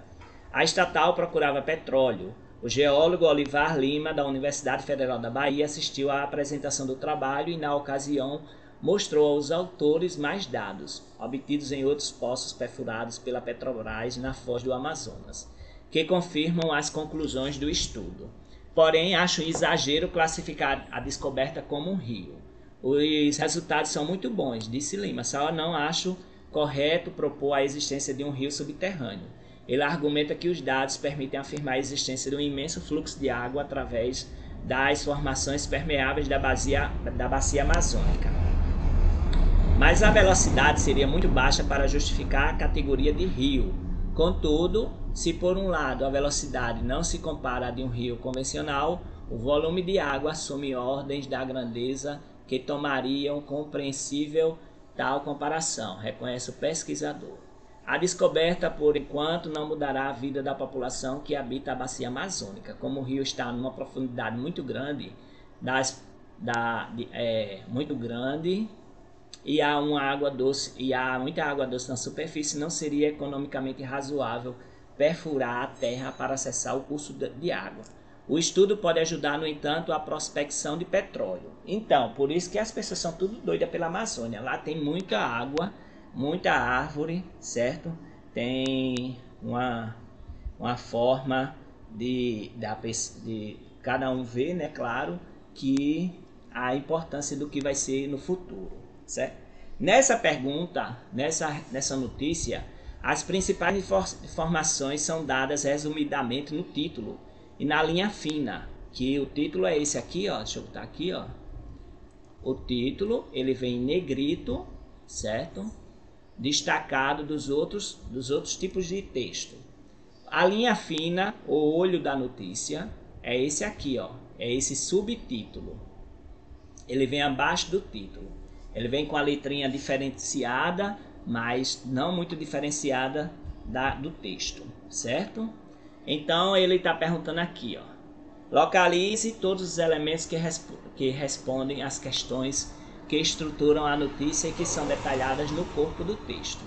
A estatal procurava petróleo. O geólogo Olivar Lima, da Universidade Federal da Bahia, assistiu à apresentação do trabalho e, na ocasião, mostrou aos autores mais dados, obtidos em outros poços perfurados pela Petrobras na foz do Amazonas, que confirmam as conclusões do estudo. Porém, acho exagero classificar a descoberta como um rio. Os resultados são muito bons, disse Lima, só não acho correto propor a existência de um rio subterrâneo. Ele argumenta que os dados permitem afirmar a existência de um imenso fluxo de água através das formações permeáveis da bacia amazônica. Mas a velocidade seria muito baixa para justificar a categoria de rio. Contudo, se por um lado a velocidade não se compara à de um rio convencional, o volume de água assume ordens da grandeza que tomariam compreensível tal comparação, reconhece o pesquisador. A descoberta, por enquanto, não mudará a vida da população que habita a bacia amazônica. Como o rio está numa profundidade muito grande, e há muita água doce na superfície, não seria economicamente razoável perfurar a terra para acessar o curso de água. O estudo pode ajudar, no entanto, a prospecção de petróleo. Então, por isso que as pessoas são tudo doidas pela Amazônia. Lá tem muita água, muita árvore, certo? Tem uma forma de cada um ver, né, claro, que a importância do que vai ser no futuro, certo? Nessa pergunta, nessa notícia, as principais informações são dadas resumidamente no título e na linha fina, que o título é esse aqui, ó, deixa eu botar aqui, ó. O título, ele vem em negrito, certo? Destacado dos outros tipos de texto. A linha fina, o olho da notícia, é esse aqui, ó, é esse subtítulo. Ele vem abaixo do título. Ele vem com a letrinha diferenciada, mas não muito diferenciada do texto, certo? Então ele está perguntando aqui, ó, localize todos os elementos que respondem às questões que estruturam a notícia e que são detalhadas no corpo do texto.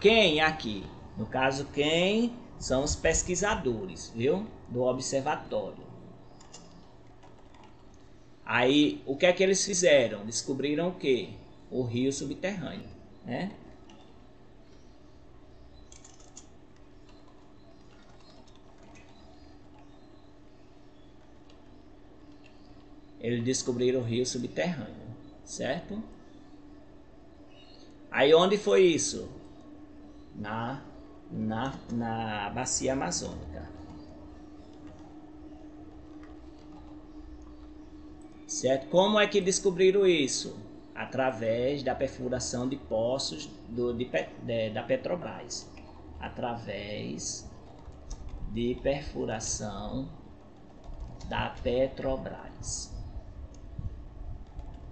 Quem aqui? No caso, quem são os pesquisadores, viu? Do observatório. Aí, o que é que eles fizeram? Descobriram o quê? O rio subterrâneo, né? Eles descobriram o rio subterrâneo, certo? Aí onde foi isso? Na bacia amazônica. Certo? Como é que descobriram isso? Através da perfuração de poços da Petrobras. Através de perfuração da Petrobras.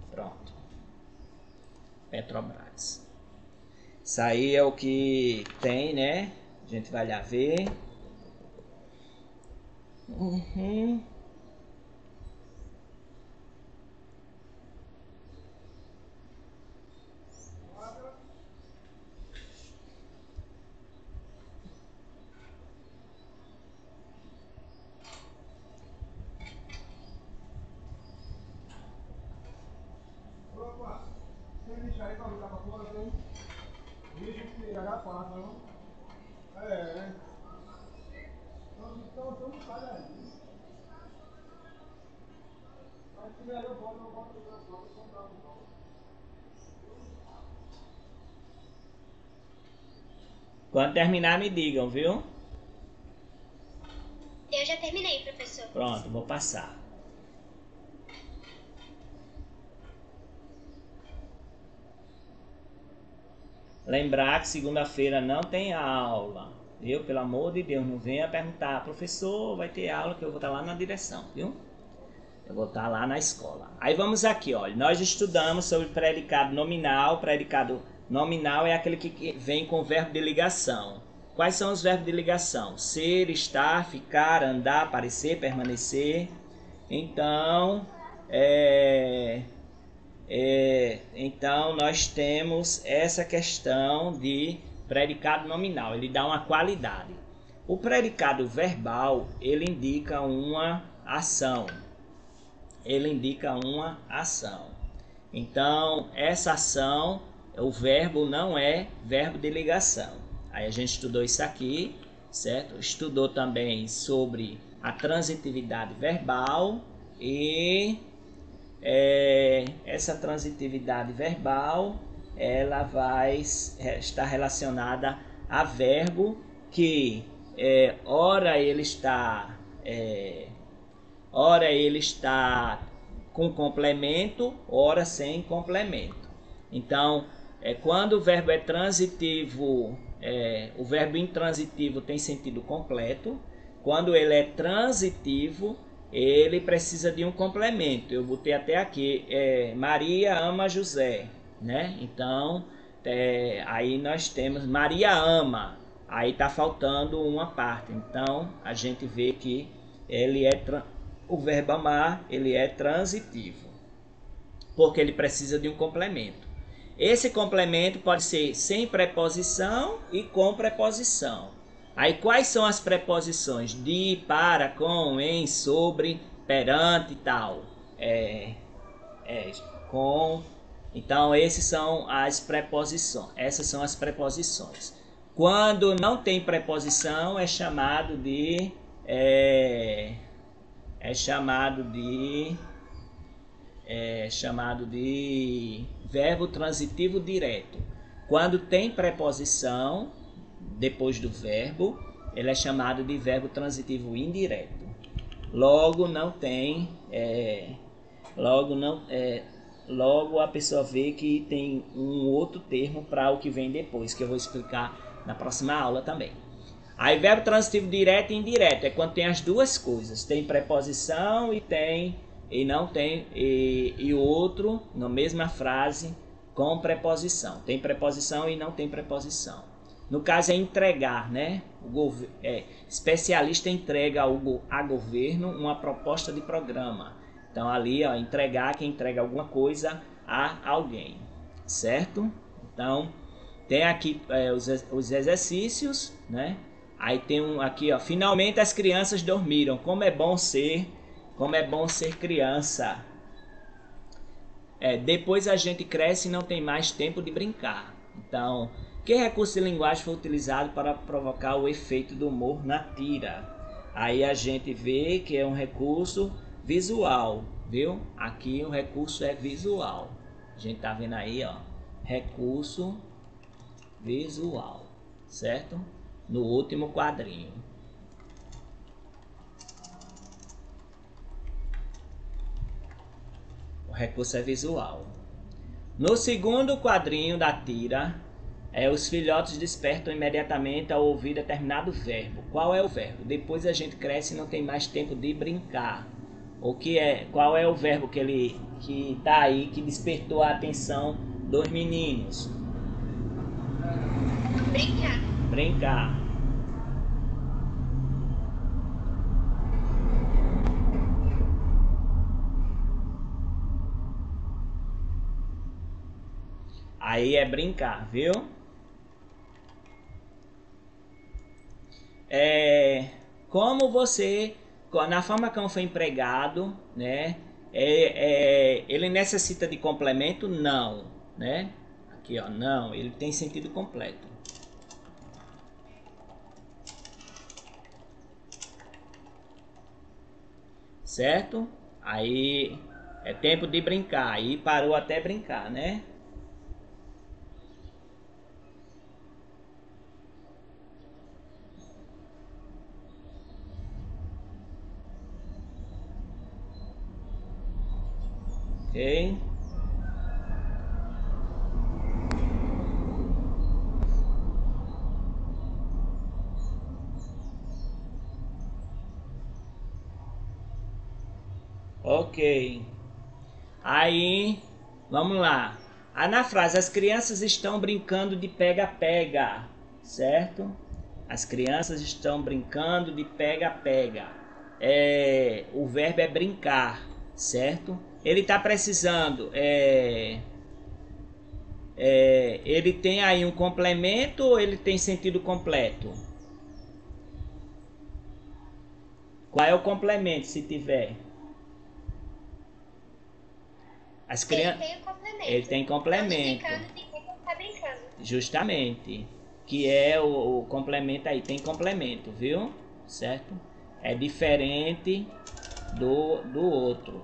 Pronto. Petrobras. Isso aí é o que tem, né? A gente vai lá ver. Quando terminar, me digam, viu? já terminei, professor. Pronto, vou passar. Lembrar que segunda-feira não tem aula, viu? Pelo amor de Deus, não venha perguntar, professor, vai ter aula, que eu vou estar lá na direção, viu? Eu vou estar lá na escola. Aí vamos aqui, olha, nós estudamos sobre predicado nominal. Predicado nominal é aquele que vem com verbo de ligação. Quais são os verbos de ligação? Ser, estar, ficar, andar, aparecer, permanecer. Então, então nós temos essa questão de predicado nominal. Ele dá uma qualidade. O predicado verbal, ele indica uma ação. Ele indica uma ação. Então, essa ação, o verbo não é verbo de ligação. Aí a gente estudou isso aqui, certo? Estudou também sobre a transitividade verbal e essa transitividade verbal, ela vai estar relacionada a verbo que ora ele está com complemento, ora sem complemento. Então, quando o verbo é transitivo, o verbo intransitivo tem sentido completo. Quando ele é transitivo, ele precisa de um complemento. Eu botei até aqui, Maria ama José, né? Então, aí nós temos Maria ama, aí está faltando uma parte. Então, a gente vê que o verbo amar, ele é transitivo, porque ele precisa de um complemento. Esse complemento pode ser sem preposição e com preposição. Aí quais são as preposições? De, para, com, em, sobre, perante e tal. Com. Então essas são as preposições. Quando não tem preposição é chamado de verbo transitivo direto. Quando tem preposição depois do verbo, ele é chamado de verbo transitivo indireto. Logo não tem, logo a pessoa vê que tem um outro termo para o que vem depois, que eu vou explicar na próxima aula também. Aí verbo transitivo direto e indireto é quando tem as duas coisas, tem preposição e não tem, e outro na mesma frase com preposição. Tem preposição e não tem preposição. No caso é entregar, né? Especialista entrega a governo uma proposta de programa. Então ali, ó, entregar, quem entrega alguma coisa a alguém, certo? Então tem aqui os exercícios, né? Aí tem um aqui, ó, finalmente as crianças dormiram. Como é bom ser criança. Depois a gente cresce e não tem mais tempo de brincar. Então, que recurso de linguagem foi utilizado para provocar o efeito do humor na tira? Aí a gente vê que é um recurso visual, viu? Aqui o recurso é visual. A gente tá vendo aí, ó, recurso visual, certo? No último quadrinho. O recurso é visual. No segundo quadrinho da tira, os filhotes despertam imediatamente ao ouvir determinado verbo. Qual é o verbo? Depois a gente cresce e não tem mais tempo de brincar. Qual é o verbo que está aí, que despertou a atenção dos meninos? Brincar. Brincar. Aí é brincar, viu? Como você, na forma como foi empregado, né? Ele necessita de complemento? Não, né? Aqui, ó, não, ele tem sentido completo. Certo? Aí é tempo de brincar. Aí parou até brincar, né? Ok? Ok. Aí, vamos lá. Aí na frase, as crianças estão brincando de pega-pega, certo? As crianças estão brincando de pega-pega. O verbo é brincar, certo? Ele está precisando... ele tem aí um complemento ou ele tem sentido completo? Qual é o complemento, se tiver? As crianças... Ele tem o complemento. Ele tem complemento. Não indicando de quem está brincando. Justamente. Que é o complemento aí. Tem complemento, viu? Certo? É diferente do outro.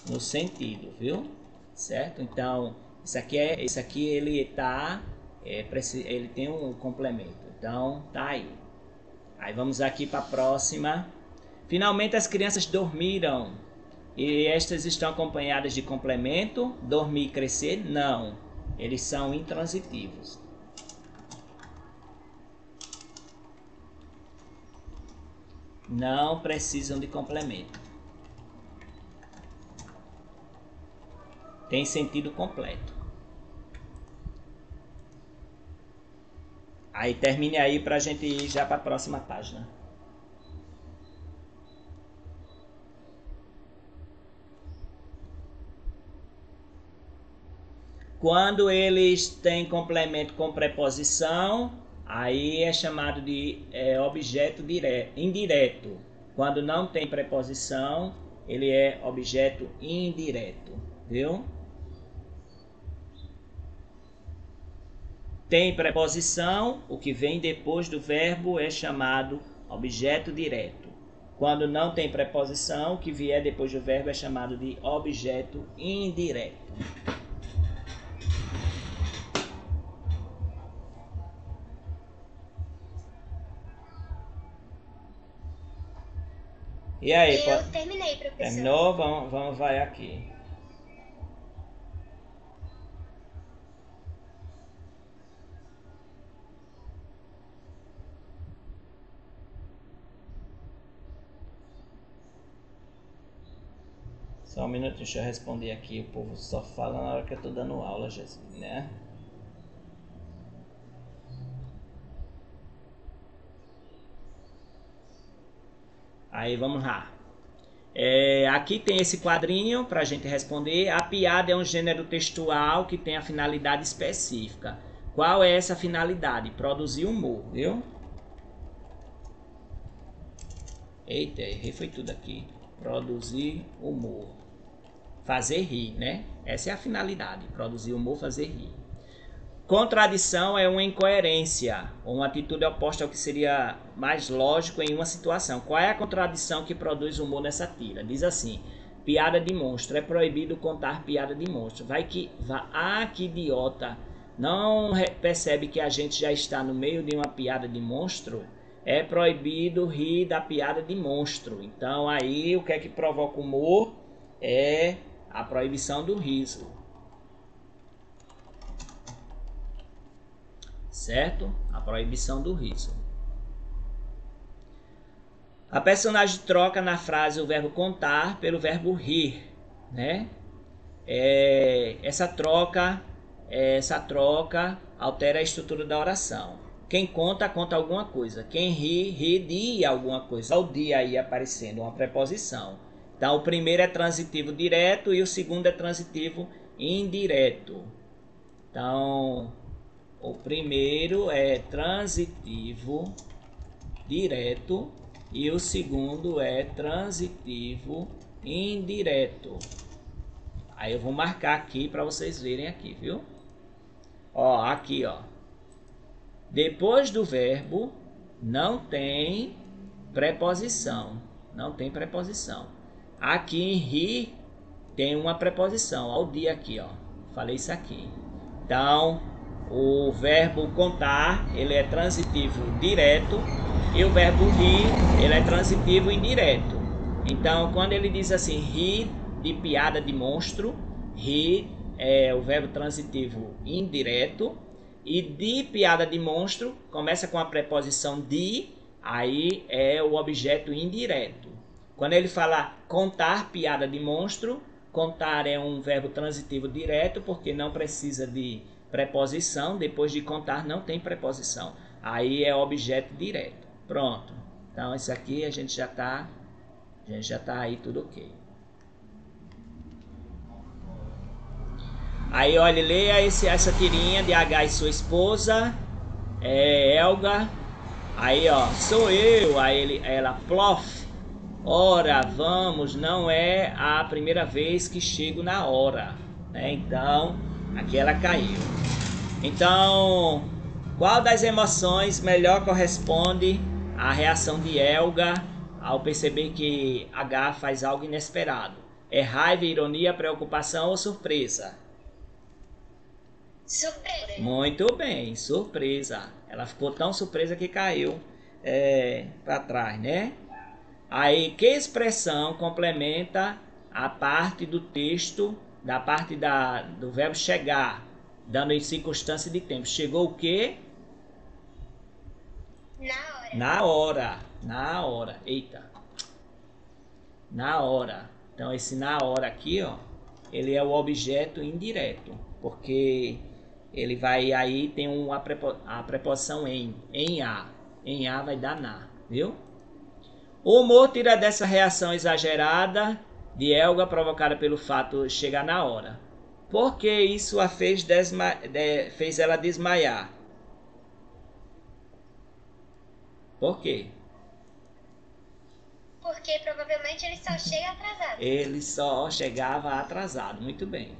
No sentido, viu? Certo? Então, isso aqui ele tá... ele tem um complemento. Então, tá aí. Aí vamos aqui para a próxima. Finalmente as crianças dormiram. E estas estão acompanhadas de complemento. Dormir e crescer? Não. Eles são intransitivos. Não precisam de complemento. Tem sentido completo. Aí termine aí para a gente ir já para a próxima página. Quando eles têm complemento com preposição, aí é chamado de objeto indireto. Quando não tem preposição, ele é objeto indireto, viu? Tem preposição, o que vem depois do verbo é chamado objeto direto. Quando não tem preposição, o que vier depois do verbo é chamado de objeto indireto. E aí, Eu terminei, professor. Terminou? Vamos vai aqui. Só um minuto, deixa eu responder aqui. O povo só fala na hora que eu tô dando aula, Jesus, né? Aí, vamos lá. Aqui tem esse quadrinho para a gente responder. A piada é um gênero textual que tem a finalidade específica. Qual é essa finalidade? Produzir humor, viu? Eita, errei foi tudo aqui. Produzir humor. Fazer rir, né? Essa é a finalidade. Produzir humor, fazer rir. Contradição é uma incoerência, ou uma atitude oposta ao que seria mais lógico em uma situação. Qual é a contradição que produz humor nessa tira? Diz assim: piada de monstro. É proibido contar piada de monstro. Que idiota. Não percebe que a gente já está no meio de uma piada de monstro? É proibido rir da piada de monstro. Então aí o que é que provoca humor? É a proibição do riso. Certo? A proibição do riso. A personagem troca na frase o verbo contar pelo verbo rir, né? Essa troca altera a estrutura da oração. Quem conta, conta alguma coisa. Quem ri, ri de alguma coisa. O de aí aparecendo uma preposição. Então, o primeiro é transitivo direto e o segundo é transitivo indireto. Então, o primeiro é transitivo direto e o segundo é transitivo indireto. Aí eu vou marcar aqui para vocês verem aqui, viu? Ó, aqui, ó. Depois do verbo não tem preposição. Não tem preposição. Aqui em ri tem uma preposição. Ó, o dia aqui, ó. Falei isso aqui. Então, o verbo contar, ele é transitivo direto E o verbo rir, ele é transitivo indireto. Então, quando ele diz assim, rir de piada de monstro, rir é o verbo transitivo indireto. E de piada de monstro, começa com a preposição de, aí é o objeto indireto. Quando ele fala contar piada de monstro, contar é um verbo transitivo direto, porque não precisa de preposição. Depois de contar não tem preposição. Aí é objeto direto. Pronto. Então isso aqui a gente já tá aí tudo ok. Aí olha, leia essa tirinha de H e sua esposa, Elga. Aí ó, sou eu. Aí ela, plof. Ora, vamos, não é a primeira vez que chego na hora, né? Então, aqui ela caiu. Então, qual das emoções melhor corresponde à reação de Elga ao perceber que H faz algo inesperado? É raiva, ironia, preocupação ou surpresa? Surpresa. Muito bem, surpresa. Ela ficou tão surpresa que caiu para trás, né? Aí, que expressão complementa a parte do texto, da parte do verbo chegar, dando em circunstância de tempo? Chegou o quê? Na hora. Na hora. Na hora. Eita. Na hora. Então, esse na hora aqui, ó, ele é o objeto indireto, porque ele vai aí, tem a preposição em a. Em a vai dar na, viu? O humor tira dessa reação exagerada de Elga provocada pelo fato de chegar na hora. Por que isso a fez ela desmaiar? Por quê? Porque provavelmente ele só chega atrasado. Ele só chegava atrasado. Muito bem.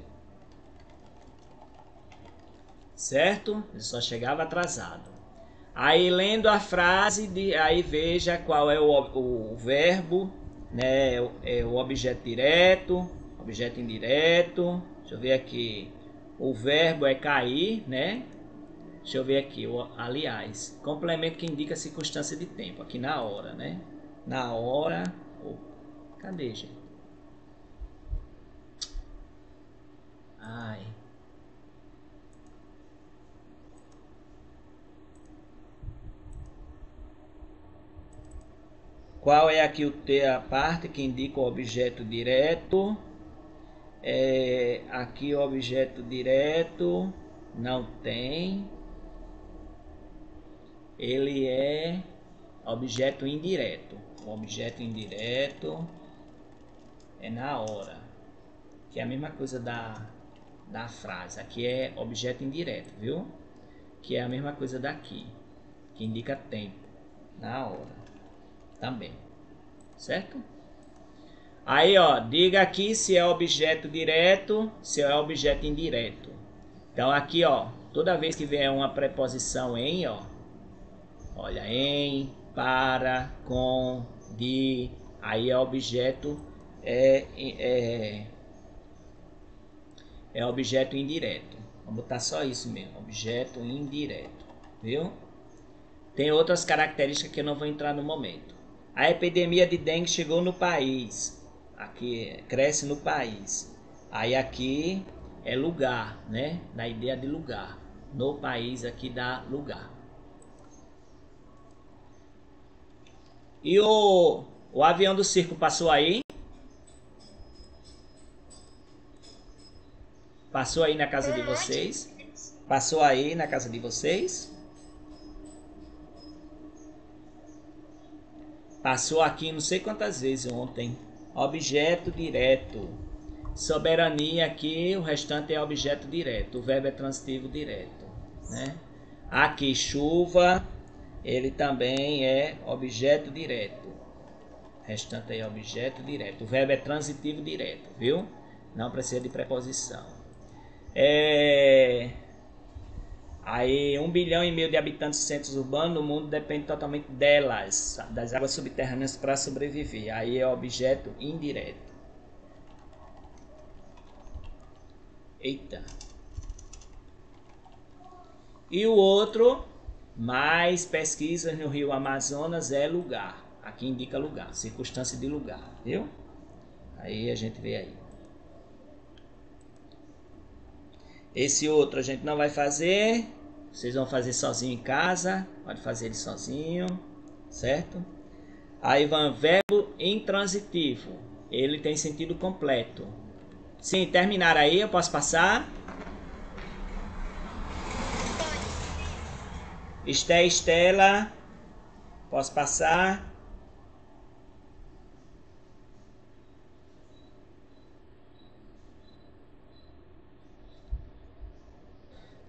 Certo? Ele só chegava atrasado. Aí lendo a frase, aí veja qual é o verbo, né? É o objeto direto, objeto indireto. Deixa eu ver aqui. O verbo é cair, né? Deixa eu ver aqui. Aliás, complemento que indica circunstância de tempo. Aqui na hora, né? Na hora. Cadê, gente? Ai. Qual é aqui a parte que indica o objeto direto? Aqui o objeto direto não tem. Ele é objeto indireto. O objeto indireto é na hora, que é a mesma coisa da frase. Aqui é objeto indireto, viu? Que é a mesma coisa daqui, que indica tempo, na hora também, certo? Aí, ó, diga aqui se é objeto direto, se é objeto indireto. Então, aqui, ó, toda vez que vier uma preposição em, ó, olha, em, para, com, de, aí é objeto, é objeto indireto. Vamos botar só isso mesmo, objeto indireto, viu? Tem outras características que eu não vou entrar no momento. A epidemia de dengue chegou no país. Aqui cresce no país. Aí aqui é lugar, né? Da ideia de lugar. No país aqui dá lugar. E o avião do circo passou aí? Passou aí na casa de vocês? Passou aí na casa de vocês? Passou aqui não sei quantas vezes ontem. Objeto direto. Soberania aqui, o restante é objeto direto. O verbo é transitivo direto, né? Aqui chuva, ele também é objeto direto. O restante é objeto direto. O verbo é transitivo direto, viu? Não precisa de preposição. Aí 1,5 bilhão de habitantes de centros urbanos no mundo depende totalmente delas, das águas subterrâneas para sobreviver. Aí é objeto indireto. Eita. E o outro mais pesquisas no Rio Amazonas é lugar. Aqui indica lugar, circunstância de lugar, viu? Aí a gente vê aí. Esse outro a gente não vai fazer. Vocês vão fazer sozinho em casa. Pode fazer ele sozinho, certo? Aí vem verbo intransitivo. Ele tem sentido completo. Sim, terminar aí, eu posso passar? Estela, posso passar?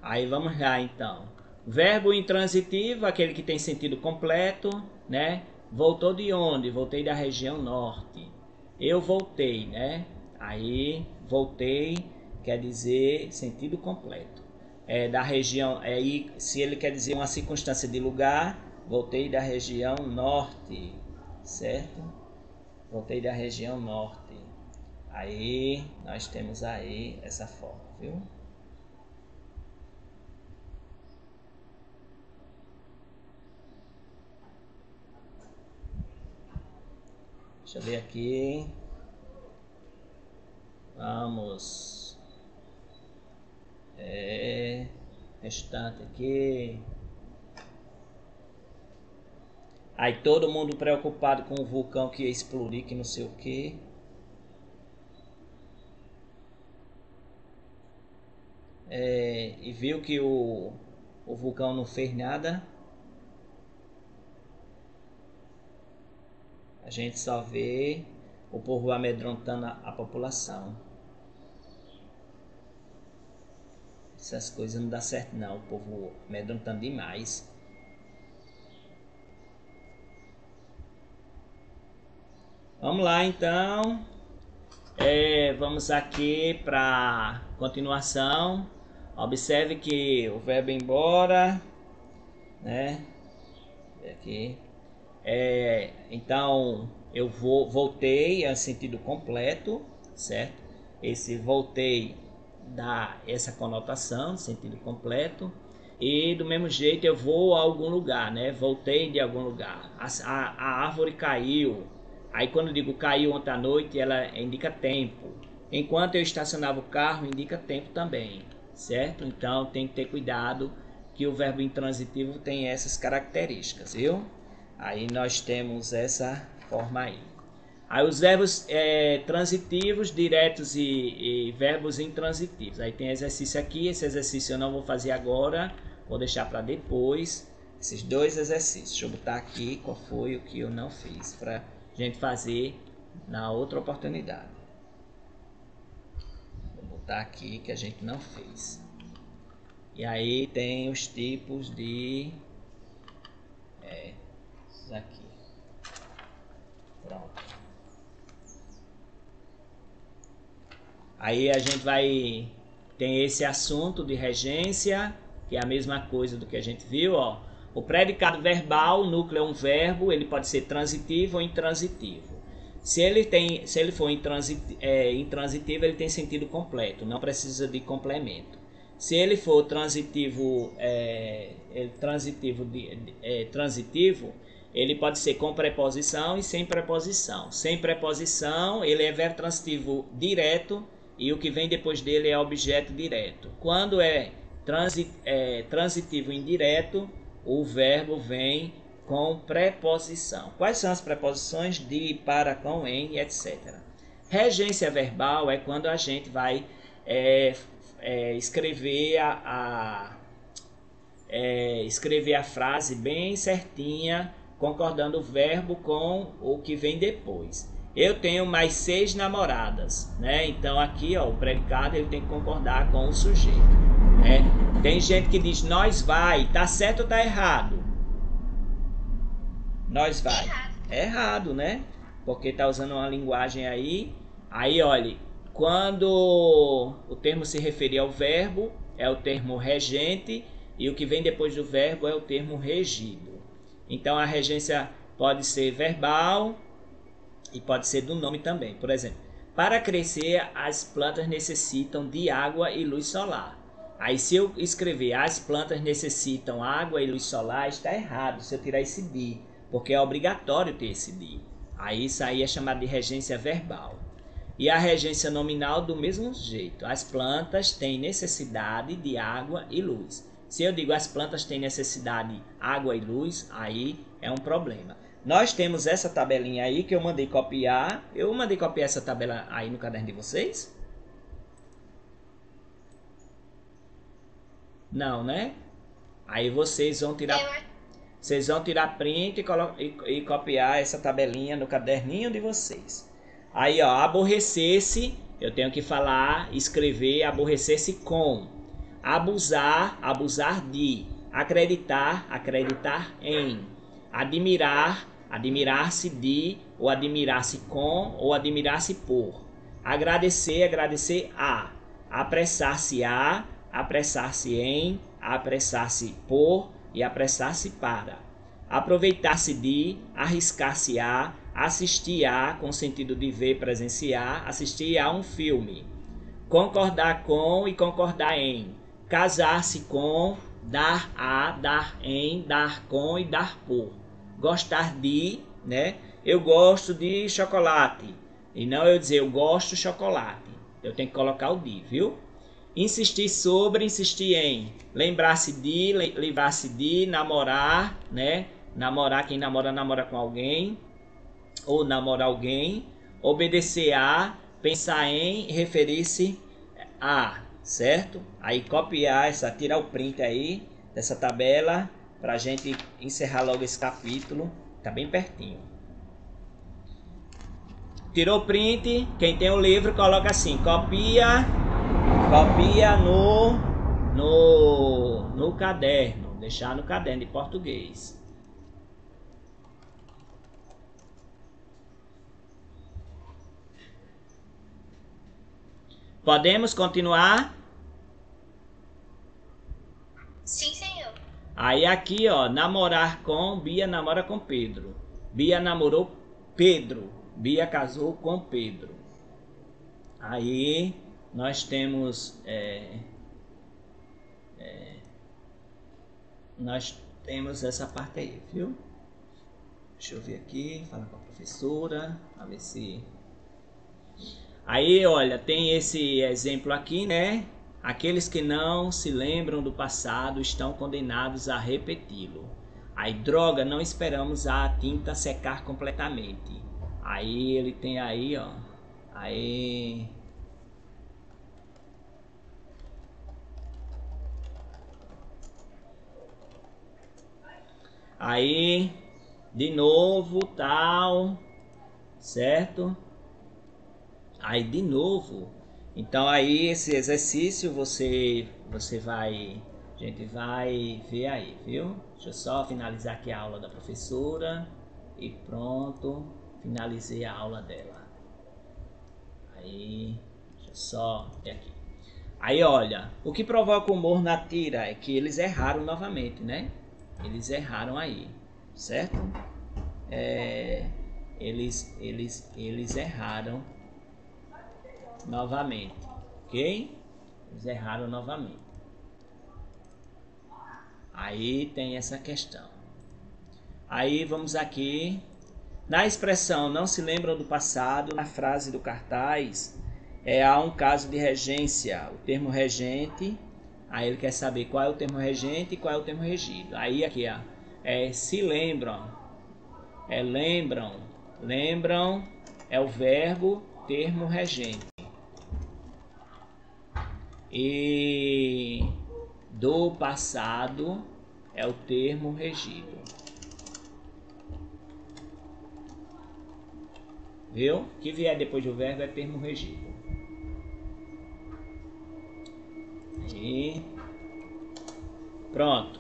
Aí vamos lá então. Verbo intransitivo, aquele que tem sentido completo, né? Voltou de onde? Voltei da região norte. Eu voltei, né? Aí voltei quer dizer sentido completo. É da região, aí se ele quer dizer uma circunstância de lugar, voltei da região norte, certo? Voltei da região norte. Aí nós temos aí essa forma, viu? Deixa eu ver aqui. Vamos. Restante aqui. Aí todo mundo preocupado com o vulcão que ia explodir, que não sei o que. E viu que o vulcão não fez nada. A gente só vê o povo amedrontando a população. Essas coisas não dá certo não, o povo amedrontando demais. Vamos lá então. Vamos aqui para continuação. Observe que o verbo ir embora, né? Aqui. Então eu voltei é sentido completo, certo? Esse voltei dá essa conotação, sentido completo. E do mesmo jeito eu vou a algum lugar, né? Voltei de algum lugar. A árvore caiu. Aí quando eu digo caiu ontem à noite, ela indica tempo. Enquanto eu estacionava o carro, indica tempo também, certo? Então tem que ter cuidado que o verbo intransitivo tem essas características, viu? Aí nós temos essa forma aí. Aí os verbos transitivos, diretos e verbos intransitivos. Aí tem exercício aqui, esse exercício eu não vou fazer agora, vou deixar para depois. Esses dois exercícios, deixa eu botar aqui qual foi o que eu não fiz, para gente fazer na outra oportunidade. Vou botar aqui que a gente não fez. E aí tem os tipos de... isso aqui. Pronto. Aí a gente vai... Tem esse assunto de regência, que é a mesma coisa do que a gente viu, ó. O predicado verbal, o núcleo é um verbo, ele pode ser transitivo ou intransitivo. Se ele for intransitivo, ele tem sentido completo, não precisa de complemento. Se ele for transitivo, transitivo, ele pode ser com preposição e sem preposição. Sem preposição, ele é verbo transitivo direto e o que vem depois dele é objeto direto. Quando é transitivo indireto, o verbo vem com preposição. Quais são as preposições? De, para, com, em, etc. Regência verbal é quando a gente vai escrever escrever a frase bem certinha, concordando o verbo com o que vem depois. Eu tenho mais 6 namoradas, né? Então aqui, ó, o predicado ele tem que concordar com o sujeito, né? Tem gente que diz nós vai, tá certo ou tá errado? Nós vai. É errado, né? Porque tá usando uma linguagem aí. Aí, olha, quando o termo se referir ao verbo, é o termo regente, e o que vem depois do verbo é o termo regido. Então a regência pode ser verbal e pode ser do nome também. Por exemplo, para crescer as plantas necessitam de água e luz solar. Aí se eu escrever as plantas necessitam água e luz solar, está errado se eu tirar esse de, porque é obrigatório ter esse de. Aí isso aí é chamado de regência verbal. E a regência nominal do mesmo jeito. As plantas têm necessidade de água e luz. Se eu digo as plantas têm necessidade de água e luz, aí é um problema. Nós temos essa tabelinha aí que eu mandei copiar. Eu mandei copiar essa tabela aí no caderno de vocês? Não, né? Aí vocês vão tirar print e copiar essa tabelinha no caderninho de vocês. Aí, ó, aborrecer-se, eu tenho que falar, escrever, aborrecer-se com. Abusar, abusar de. Acreditar, acreditar em. Admirar, admirar-se de, ou admirar-se com, ou admirar-se por. Agradecer, agradecer a. Apressar-se a, apressar-se em, apressar-se por e apressar-se para. Aproveitar-se de, arriscar-se a, assistir a, com sentido de ver, presenciar, assistir a um filme. Concordar com e concordar em. Casar-se com, dar a, dar em, dar com e dar por. Gostar de, né? Eu gosto de chocolate. E não eu dizer eu gosto de chocolate. Eu tenho que colocar o de, viu? Insistir sobre, insistir em. Lembrar-se de, livrar-se de, namorar, né? Namorar, quem namora, namora com alguém. Ou namorar alguém. Obedecer a, pensar em, referir-se a, certo? Aí copiar essa, tirar o print aí dessa tabela pra gente encerrar logo esse capítulo. Tá bem pertinho. Tirou o print, quem tem o livro coloca assim, copia no caderno, deixar no caderno de português. Podemos continuar? Sim, senhor. Aí aqui, ó, namorar com, Bia namora com Pedro. Bia namorou Pedro. Bia casou com Pedro. Aí nós temos essa parte aí, viu? Deixa eu ver aqui, falar com a professora, a ver se... Aí, olha, tem esse exemplo aqui, né? Aqueles que não se lembram do passado estão condenados a repeti-lo. Aí, droga, não esperamos a tinta secar completamente. Aí ele tem aí, ó. Aí, de novo, tal, certo? Aí, de novo. Então, aí, esse exercício você vai... A gente vai ver aí, viu? Deixa eu só finalizar aqui a aula da professora. E pronto. Finalizei a aula dela. Aí, deixa eu só ver aqui. Aí, olha. O que provoca o humor na tira é que eles erraram novamente, né? Eles erraram aí, certo? Eles erraram novamente, ok? Eles erraram novamente. Aí tem essa questão. Aí vamos aqui. Na expressão não se lembram do passado, na frase do cartaz, há um caso de regência. O termo regente, aí ele quer saber qual é o termo regente e qual é o termo regido. Aí aqui, ó, se lembram. Lembram. Lembram é o verbo termo regente. E do passado é o termo regido. Viu? Que vier depois do verbo é termo regido. E pronto.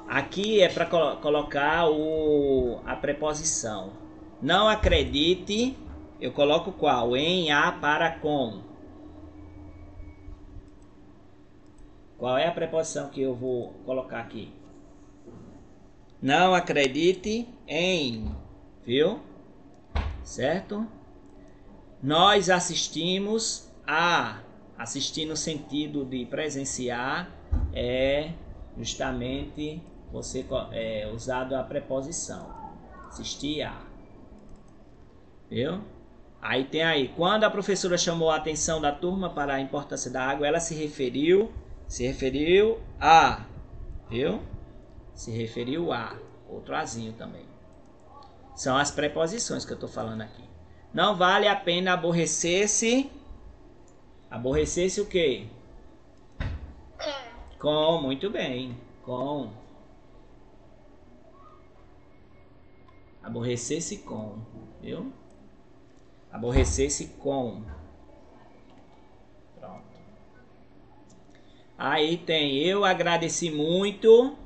Aqui é para colocar a preposição. Não acredite, eu coloco qual? Em, a, para, com. Qual é a preposição que eu vou colocar aqui? Não acredite em, viu? Certo? Nós assistimos a. Assistir no sentido de presenciar é justamente você usado a preposição. Assistir a. Viu? Aí tem aí, quando a professora chamou a atenção da turma para a importância da água, ela se referiu a, viu? Se referiu a, outro azinho também. São as preposições que eu estou falando aqui. Não vale a pena aborrecer-se. Aborrecer-se o quê? Com, muito bem. Com. Aborrecer-se com, viu? Aborrecer-se com. Pronto. Aí tem, eu agradeci muito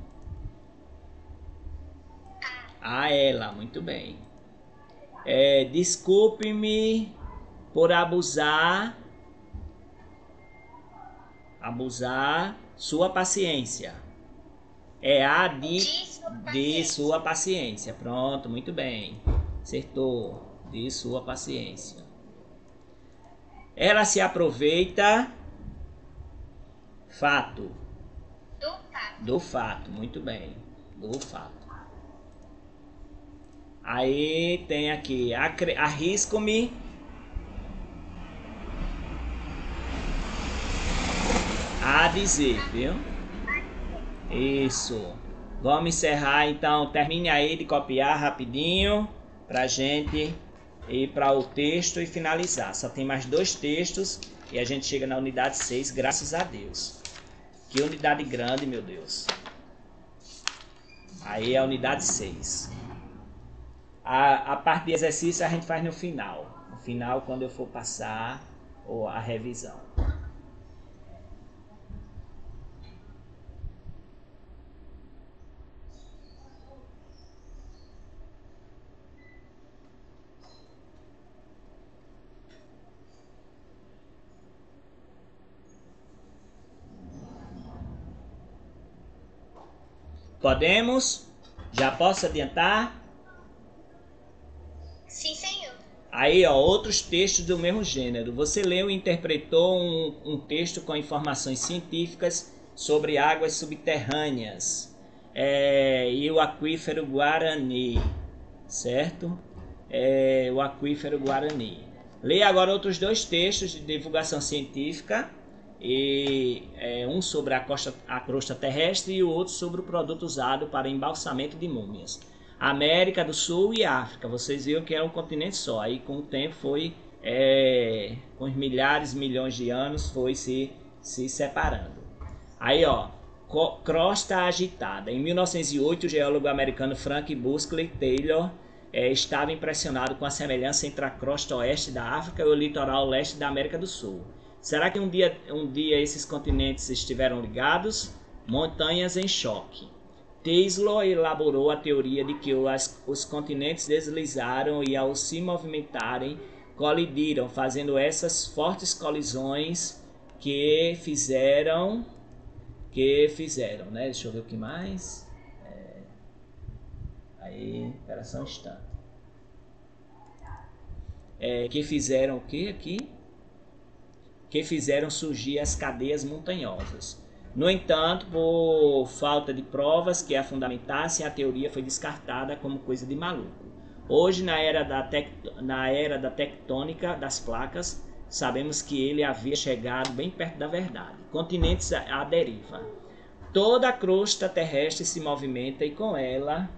a ela, muito bem. Desculpe-me por abusar sua paciência. De sua paciência. Pronto, muito bem. Acertou. De sua paciência. Ela se aproveita do fato, muito bem. Do fato. Aí tem aqui, arrisco-me a dizer, viu? Isso. Vamos encerrar, então, termine aí de copiar rapidinho pra gente ir para o texto e finalizar. Só tem mais 2 textos e a gente chega na unidade 6, graças a Deus. Que unidade grande, meu Deus. Aí é a unidade 6. A parte de exercício a gente faz no final. No final, quando eu for passar a revisão. Podemos? Já posso adiantar? Sim, senhor. Aí, ó, outros textos do mesmo gênero. Você leu e interpretou um texto com informações científicas sobre águas subterrâneas e o aquífero Guarani, certo? O aquífero Guarani. Leia agora outros 2 textos de divulgação científica. Um sobre a crosta terrestre e o outro sobre o produto usado para embalsamento de múmias. América do Sul e África, vocês viram que era um continente só, aí com o tempo foi, com os milhões de anos, foi se separando. Aí ó, crosta agitada. Em 1908, o geólogo americano Frank Buckley Taylor estava impressionado com a semelhança entre a crosta oeste da África e o litoral leste da América do Sul. Será que um dia esses continentes estiveram ligados? Montanhas em choque. Taylor elaborou a teoria de que os continentes deslizaram e, ao se movimentarem, colidiram, fazendo essas fortes colisões que fizeram, né? Deixa eu ver o que mais. Aí, espera só um instante. Que fizeram o que aqui? Que fizeram surgir as cadeias montanhosas. No entanto, por falta de provas que a fundamentassem, a teoria foi descartada como coisa de maluco. Hoje, na era da tectônica das placas, sabemos que ele havia chegado bem perto da verdade. Continentes à deriva. Toda a crosta terrestre se movimenta e com ela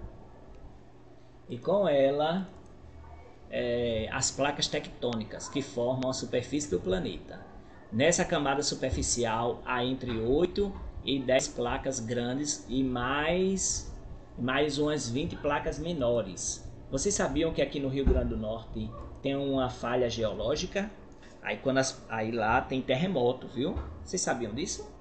as placas tectônicas que formam a superfície do planeta. Nessa camada superficial há entre 8 e 10 placas grandes e mais umas 20 placas menores. Vocês sabiam que aqui no Rio Grande do Norte tem uma falha geológica? Aí lá tem terremoto, viu? Vocês sabiam disso?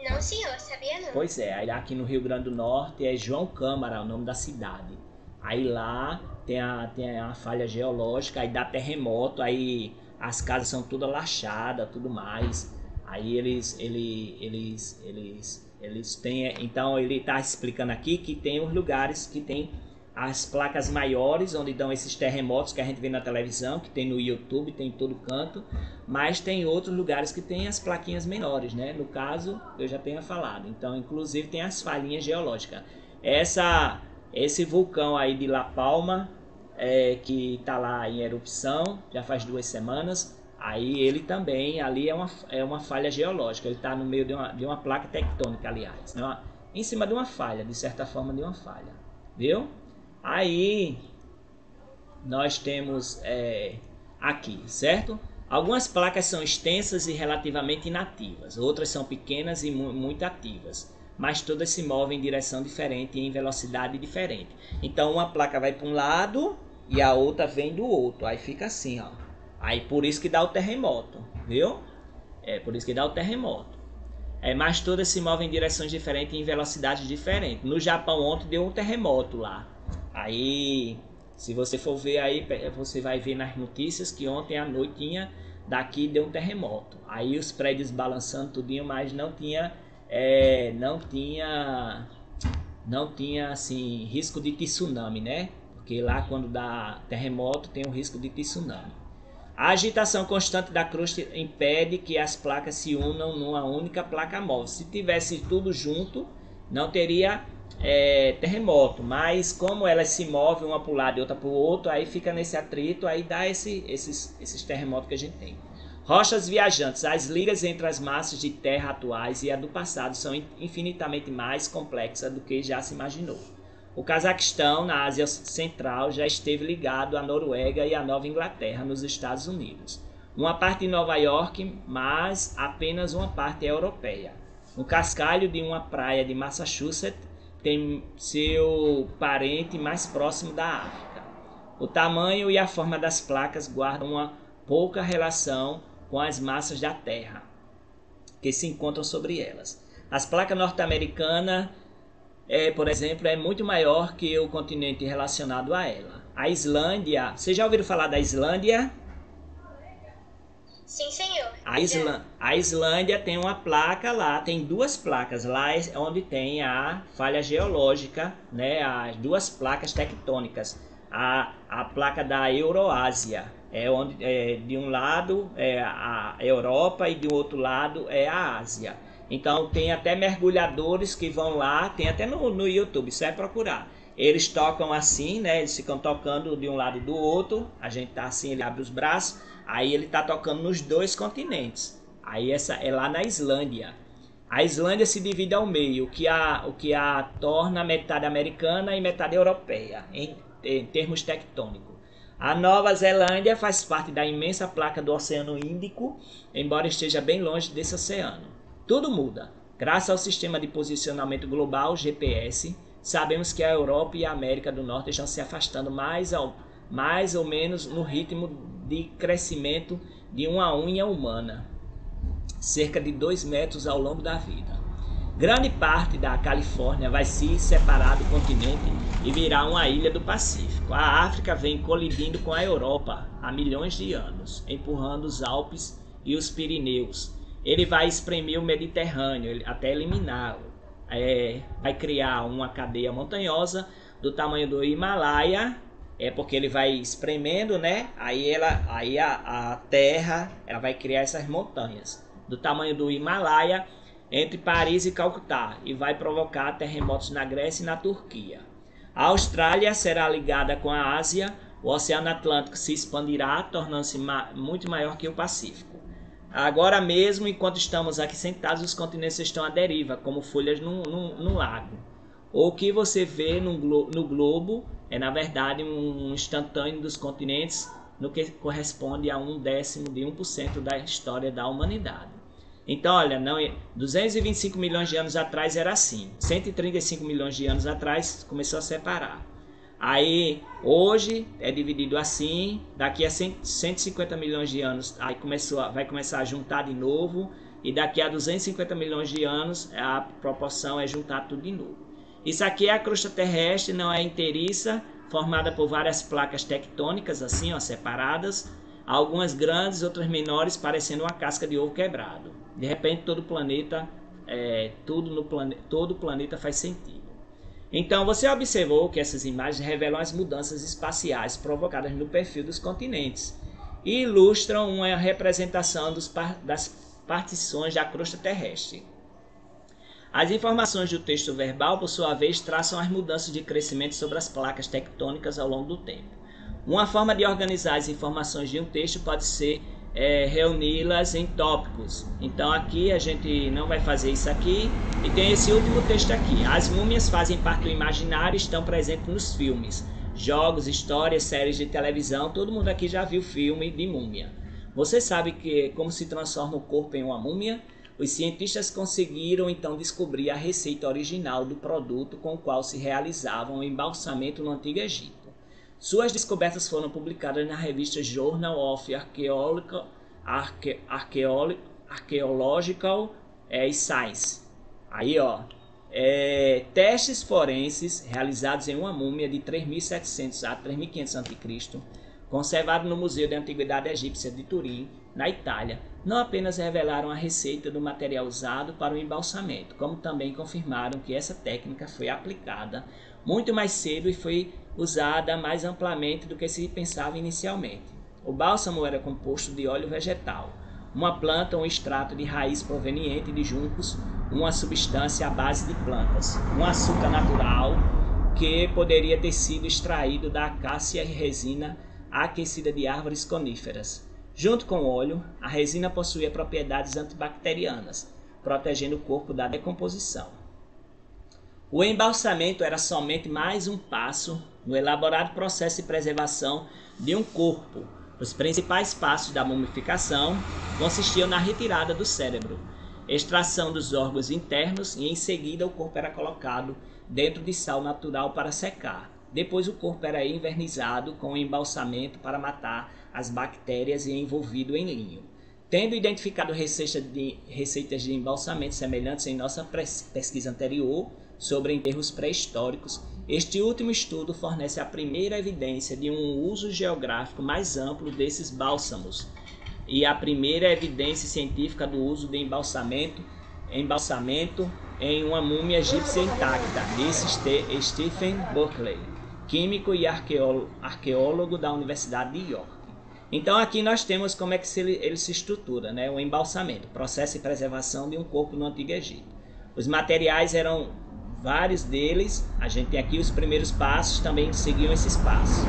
Não, senhor, sabia não. Pois é, aí aqui no Rio Grande do Norte é João Câmara, o nome da cidade. Aí lá tem a falha geológica, aí dá terremoto, aí as casas são todas lachadas, tudo mais. Aí eles têm, então ele está explicando aqui que tem os lugares que tem as placas maiores, onde dão esses terremotos que a gente vê na televisão, que tem no YouTube, tem em todo canto, mas tem outros lugares que tem as plaquinhas menores, né? No caso, eu já tenho falado. Então, inclusive, tem as falhinhas geológicas. Esse vulcão aí de La Palma, que está lá em erupção, já faz 2 semanas, aí ele também, ali é uma falha geológica, ele está no meio de uma placa tectônica, aliás, né? Em cima de uma falha, de certa forma de uma falha, viu? Aí nós temos aqui, certo? Algumas placas são extensas e relativamente inativas, outras são pequenas e muito ativas, mas todas se movem em direção diferente e em velocidade diferente. Então uma placa vai para um lado e a outra vem do outro, aí fica assim, ó. Aí por isso que dá o terremoto, viu? Por isso que dá o terremoto. Mas todas se movem em direções diferentes e em velocidades diferentes. No Japão ontem deu um terremoto lá. Aí, se você for ver aí, você vai ver nas notícias que ontem à noitinha daqui deu um terremoto. Aí os prédios balançando tudinho, mas não tinha assim risco de tsunami, né? Porque lá quando dá terremoto tem o risco de tsunami. A agitação constante da crosta impede que as placas se unam numa única placa móvel. Se tivesse tudo junto, não teria terremoto, mas como elas se movem uma para o lado e outra para o outro, aí fica nesse atrito, aí dá esses terremotos que a gente tem. Rochas viajantes. As ligas entre as massas de terra atuais e a do passado são infinitamente mais complexas do que já se imaginou. O Cazaquistão, na Ásia Central, já esteve ligado à Noruega e à Nova Inglaterra, nos Estados Unidos. Uma parte em Nova York, mas apenas uma parte é europeia. Um cascalho de uma praia de Massachusetts tem seu parente mais próximo da África. O tamanho e a forma das placas guardam uma pouca relação com as massas da Terra que se encontram sobre elas. As placas norte-americanas, por exemplo, é muito maior que o continente relacionado a ela. A Islândia, vocês já ouviram falar da Islândia? Sim, senhor. A Islândia tem uma placa lá, tem 2 placas lá onde tem a falha geológica, né? As 2 placas tectônicas. A placa da Euroásia, onde de um lado é a Europa e do outro lado é a Ásia. Então tem até mergulhadores que vão lá, tem até no YouTube, você vai procurar. Eles tocam assim, né? Eles ficam tocando de um lado e do outro. A gente tá assim, ele abre os braços, aí ele tá tocando nos 2 continentes. Aí essa é lá na Islândia. A Islândia se divide ao meio, o que a torna metade americana e metade europeia, em termos tectônicos. A Nova Zelândia faz parte da imensa placa do Oceano Índico, embora esteja bem longe desse oceano. Tudo muda. Graças ao sistema de posicionamento global, GPS, sabemos que a Europa e a América do Norte estão se afastando mais ou menos no ritmo de crescimento de uma unha humana, cerca de 2 metros ao longo da vida. Grande parte da Califórnia vai se separar do continente e virar uma ilha do Pacífico. A África vem colidindo com a Europa há milhões de anos, empurrando os Alpes e os Pirineus. Ele vai espremer o Mediterrâneo até eliminá-lo. Vai criar uma cadeia montanhosa do tamanho do Himalaia, porque ele vai espremendo, né? Aí a Terra ela vai criar essas montanhas do tamanho do Himalaia entre Paris e Calcutá e vai provocar terremotos na Grécia e na Turquia. A Austrália será ligada com a Ásia, o Oceano Atlântico se expandirá, tornando-se muito maior que o Pacífico. Agora mesmo, enquanto estamos aqui sentados, os continentes estão à deriva, como folhas num lago. O que você vê no globo é, na verdade, um instantâneo dos continentes, no que corresponde a 1/10 de 1% da história da humanidade. Então, olha, 225 milhões de anos atrás era assim. 135 milhões de anos atrás começou a separar. Aí, hoje é dividido assim, daqui a 150 milhões de anos aí vai começar a juntar de novo, e daqui a 250 milhões de anos a proporção é juntar tudo de novo. Isso aqui é a crosta terrestre, não é inteiriça, formada por várias placas tectônicas assim, ó, separadas, algumas grandes, outras menores, parecendo uma casca de ovo quebrado. De repente todo o planeta faz sentido. Então você observou que essas imagens revelam as mudanças espaciais provocadas no perfil dos continentes e ilustram uma representação das partições da crosta terrestre. As informações do texto verbal, por sua vez, traçam as mudanças de crescimento sobre as placas tectônicas ao longo do tempo. Uma forma de organizar as informações de um texto pode ser reuni-las em tópicos. Então aqui a gente não vai fazer isso aqui. E tem esse último texto aqui. As múmias fazem parte do imaginário e estão presentes nos filmes, jogos, histórias, séries de televisão. Todo mundo aqui já viu filme de múmia. Você sabe como se transforma o corpo em uma múmia? Os cientistas conseguiram então descobrir a receita original do produto com o qual se realizava o embalsamento no Antigo Egito. Suas descobertas foram publicadas na revista Journal of Archaeological Science. Aí, ó, testes forenses realizados em uma múmia de 3.700 a 3.500 a.C., conservado no Museu de Antiguidade Egípcia de Turim, na Itália, não apenas revelaram a receita do material usado para o embalsamento, como também confirmaram que essa técnica foi aplicada muito mais cedo e foi usada mais amplamente do que se pensava inicialmente. O bálsamo era composto de óleo vegetal, uma planta ou um extrato de raiz proveniente de juncos, uma substância à base de plantas, um açúcar natural que poderia ter sido extraído da acácia e resina aquecida de árvores coníferas. Junto com o óleo, a resina possuía propriedades antibacterianas, protegendo o corpo da decomposição. O embalsamento era somente mais um passo no elaborado processo de preservação de um corpo. Os principais passos da mumificação consistiam na retirada do cérebro, extração dos órgãos internos e em seguida o corpo era colocado dentro de sal natural para secar. Depois o corpo era envernizado com o embalsamento para matar as bactérias e envolvido em linho. Tendo identificado receitas de embalsamento semelhantes em nossa pesquisa anterior sobre enterros pré-históricos, este último estudo fornece a primeira evidência de um uso geográfico mais amplo desses bálsamos e a primeira evidência científica do uso de embalsamento em uma múmia egípcia intacta, disse Stephen Buckley, químico e arqueólogo da Universidade de York. Então aqui nós temos como é que ele se estrutura, né? O embalsamento, processo de preservação de um corpo no Antigo Egito. Os materiais eram vários deles, a gente tem aqui os primeiros passos, também seguiam esses passos.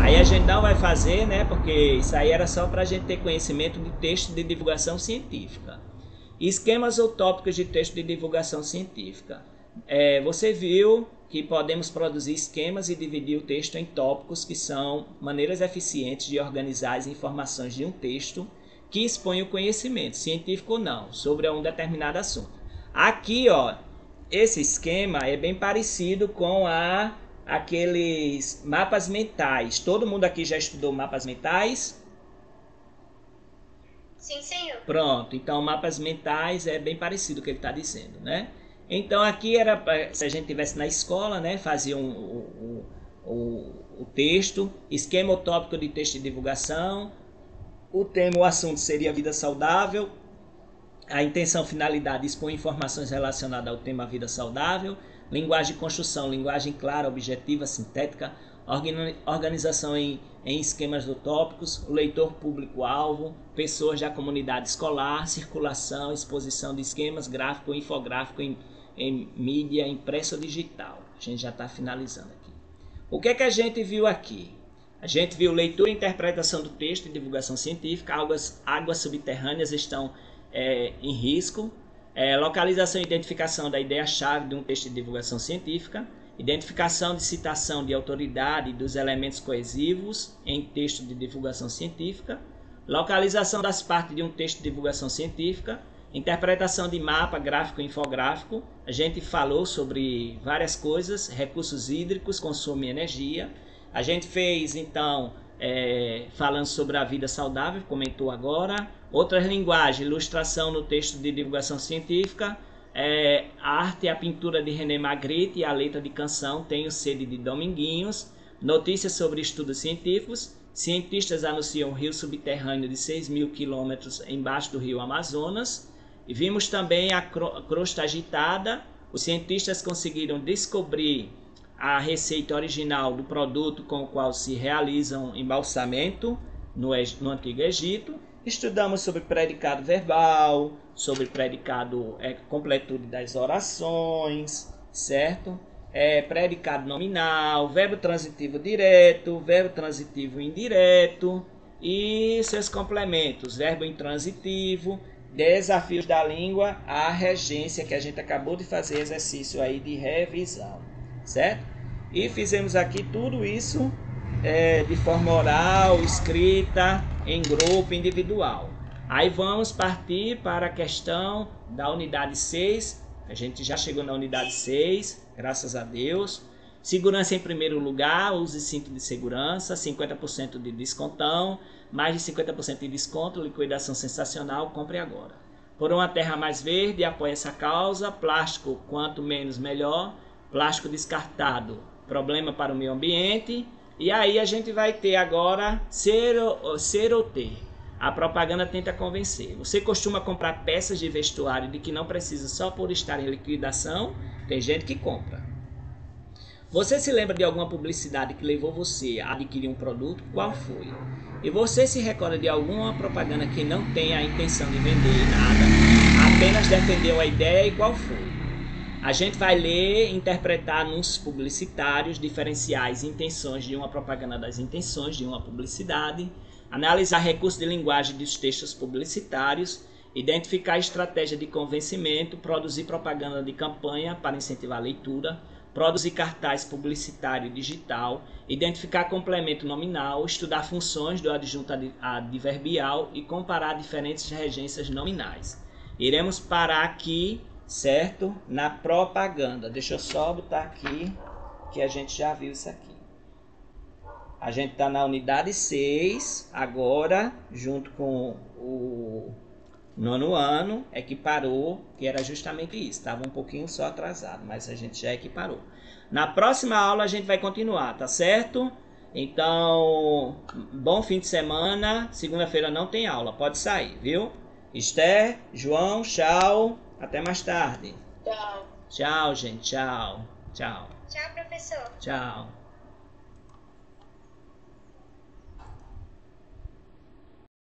Aí a gente não vai fazer, né? Porque isso aí era só para a gente ter conhecimento de texto de divulgação científica. Esquemas ou tópicos de texto de divulgação científica. Você viu que podemos produzir esquemas e dividir o texto em tópicos, que são maneiras eficientes de organizar as informações de um texto que expõe o conhecimento, científico ou não, sobre um determinado assunto. Aqui, ó, esse esquema é bem parecido com aqueles mapas mentais. Todo mundo aqui já estudou mapas mentais? Sim, senhor. Pronto, então mapas mentais é bem parecido com o que ele está dizendo, né? Então aqui era, se a gente estivesse na escola, né, fazia o texto, esquema ou tópico de texto de divulgação, o tema, o assunto seria vida saudável, a intenção, finalidade, expõe informações relacionadas ao tema vida saudável, linguagem de construção, linguagem clara, objetiva, sintética, organização em esquemas utópicos, o leitor público-alvo, pessoas da comunidade escolar, circulação, exposição de esquemas, gráfico, infográfico em mídia impressa ou digital. A gente já está finalizando aqui. O que é que a gente viu aqui? A gente viu leitura e interpretação do texto e divulgação científica, águas subterrâneas estão em risco, localização e identificação da ideia-chave de um texto de divulgação científica, identificação de citação de autoridade dos elementos coesivos em texto de divulgação científica, localização das partes de um texto de divulgação científica, interpretação de mapa, gráfico e infográfico. A gente falou sobre várias coisas, recursos hídricos, consumo e energia. A gente fez, então, falando sobre a vida saudável, comentou agora. Outras linguagens, ilustração no texto de divulgação científica, a arte e a pintura de René Magritte e a letra de canção Tenho Sede de Dominguinhos. Notícias sobre estudos científicos. Cientistas anunciam um rio subterrâneo de 6.000 quilômetros embaixo do rio Amazonas. E vimos também a crosta agitada. Os cientistas conseguiram descobrir a receita original do produto com o qual se realiza um embalsamento no Antigo Egito. Estudamos sobre predicado verbal, sobre predicado completude das orações, certo? Predicado nominal, verbo transitivo direto, verbo transitivo indireto e seus complementos, verbo intransitivo, desafios da língua, a regência, que a gente acabou de fazer exercício aí de revisão, certo? E fizemos aqui tudo isso de forma oral, escrita, em grupo, individual. Aí vamos partir para a questão da unidade 6. A gente já chegou na unidade 6, graças a Deus. Segurança em primeiro lugar, use cinto de segurança, 50% de descontão, mais de 50% de desconto, liquidação sensacional, compre agora. Por uma terra mais verde, apoie essa causa, plástico quanto menos melhor, plástico descartado, problema para o meio ambiente. E aí a gente vai ter agora ser ou ter. A propaganda tenta convencer. Você costuma comprar peças de vestuário de que não precisa só por estar em liquidação? Tem gente que compra. Você se lembra de alguma publicidade que levou você a adquirir um produto? Qual foi? E você se recorda de alguma propaganda que não tem a intenção de vender nada, apenas defendeu a ideia e qual foi? A gente vai ler e interpretar anúncios publicitários, diferenciais e intenções de uma propaganda das intenções de uma publicidade, analisar recursos de linguagem dos textos publicitários, identificar estratégia de convencimento, produzir propaganda de campanha para incentivar a leitura, produzir cartaz publicitário digital, identificar complemento nominal, estudar funções do adjunto adverbial e comparar diferentes regências nominais. Iremos parar aqui, certo? Na propaganda. Deixa eu só botar aqui que a gente já viu isso aqui. A gente está na unidade 6 agora, junto com o nono ano, equiparou, que era justamente isso. Estava um pouquinho só atrasado, mas a gente já equiparou. Na próxima aula a gente vai continuar, tá certo? Então, bom fim de semana. Segunda-feira não tem aula, pode sair, viu? Esther, João, tchau. Até mais tarde. Tchau. Tchau, gente. Tchau. Tchau. Tchau, professor. Tchau.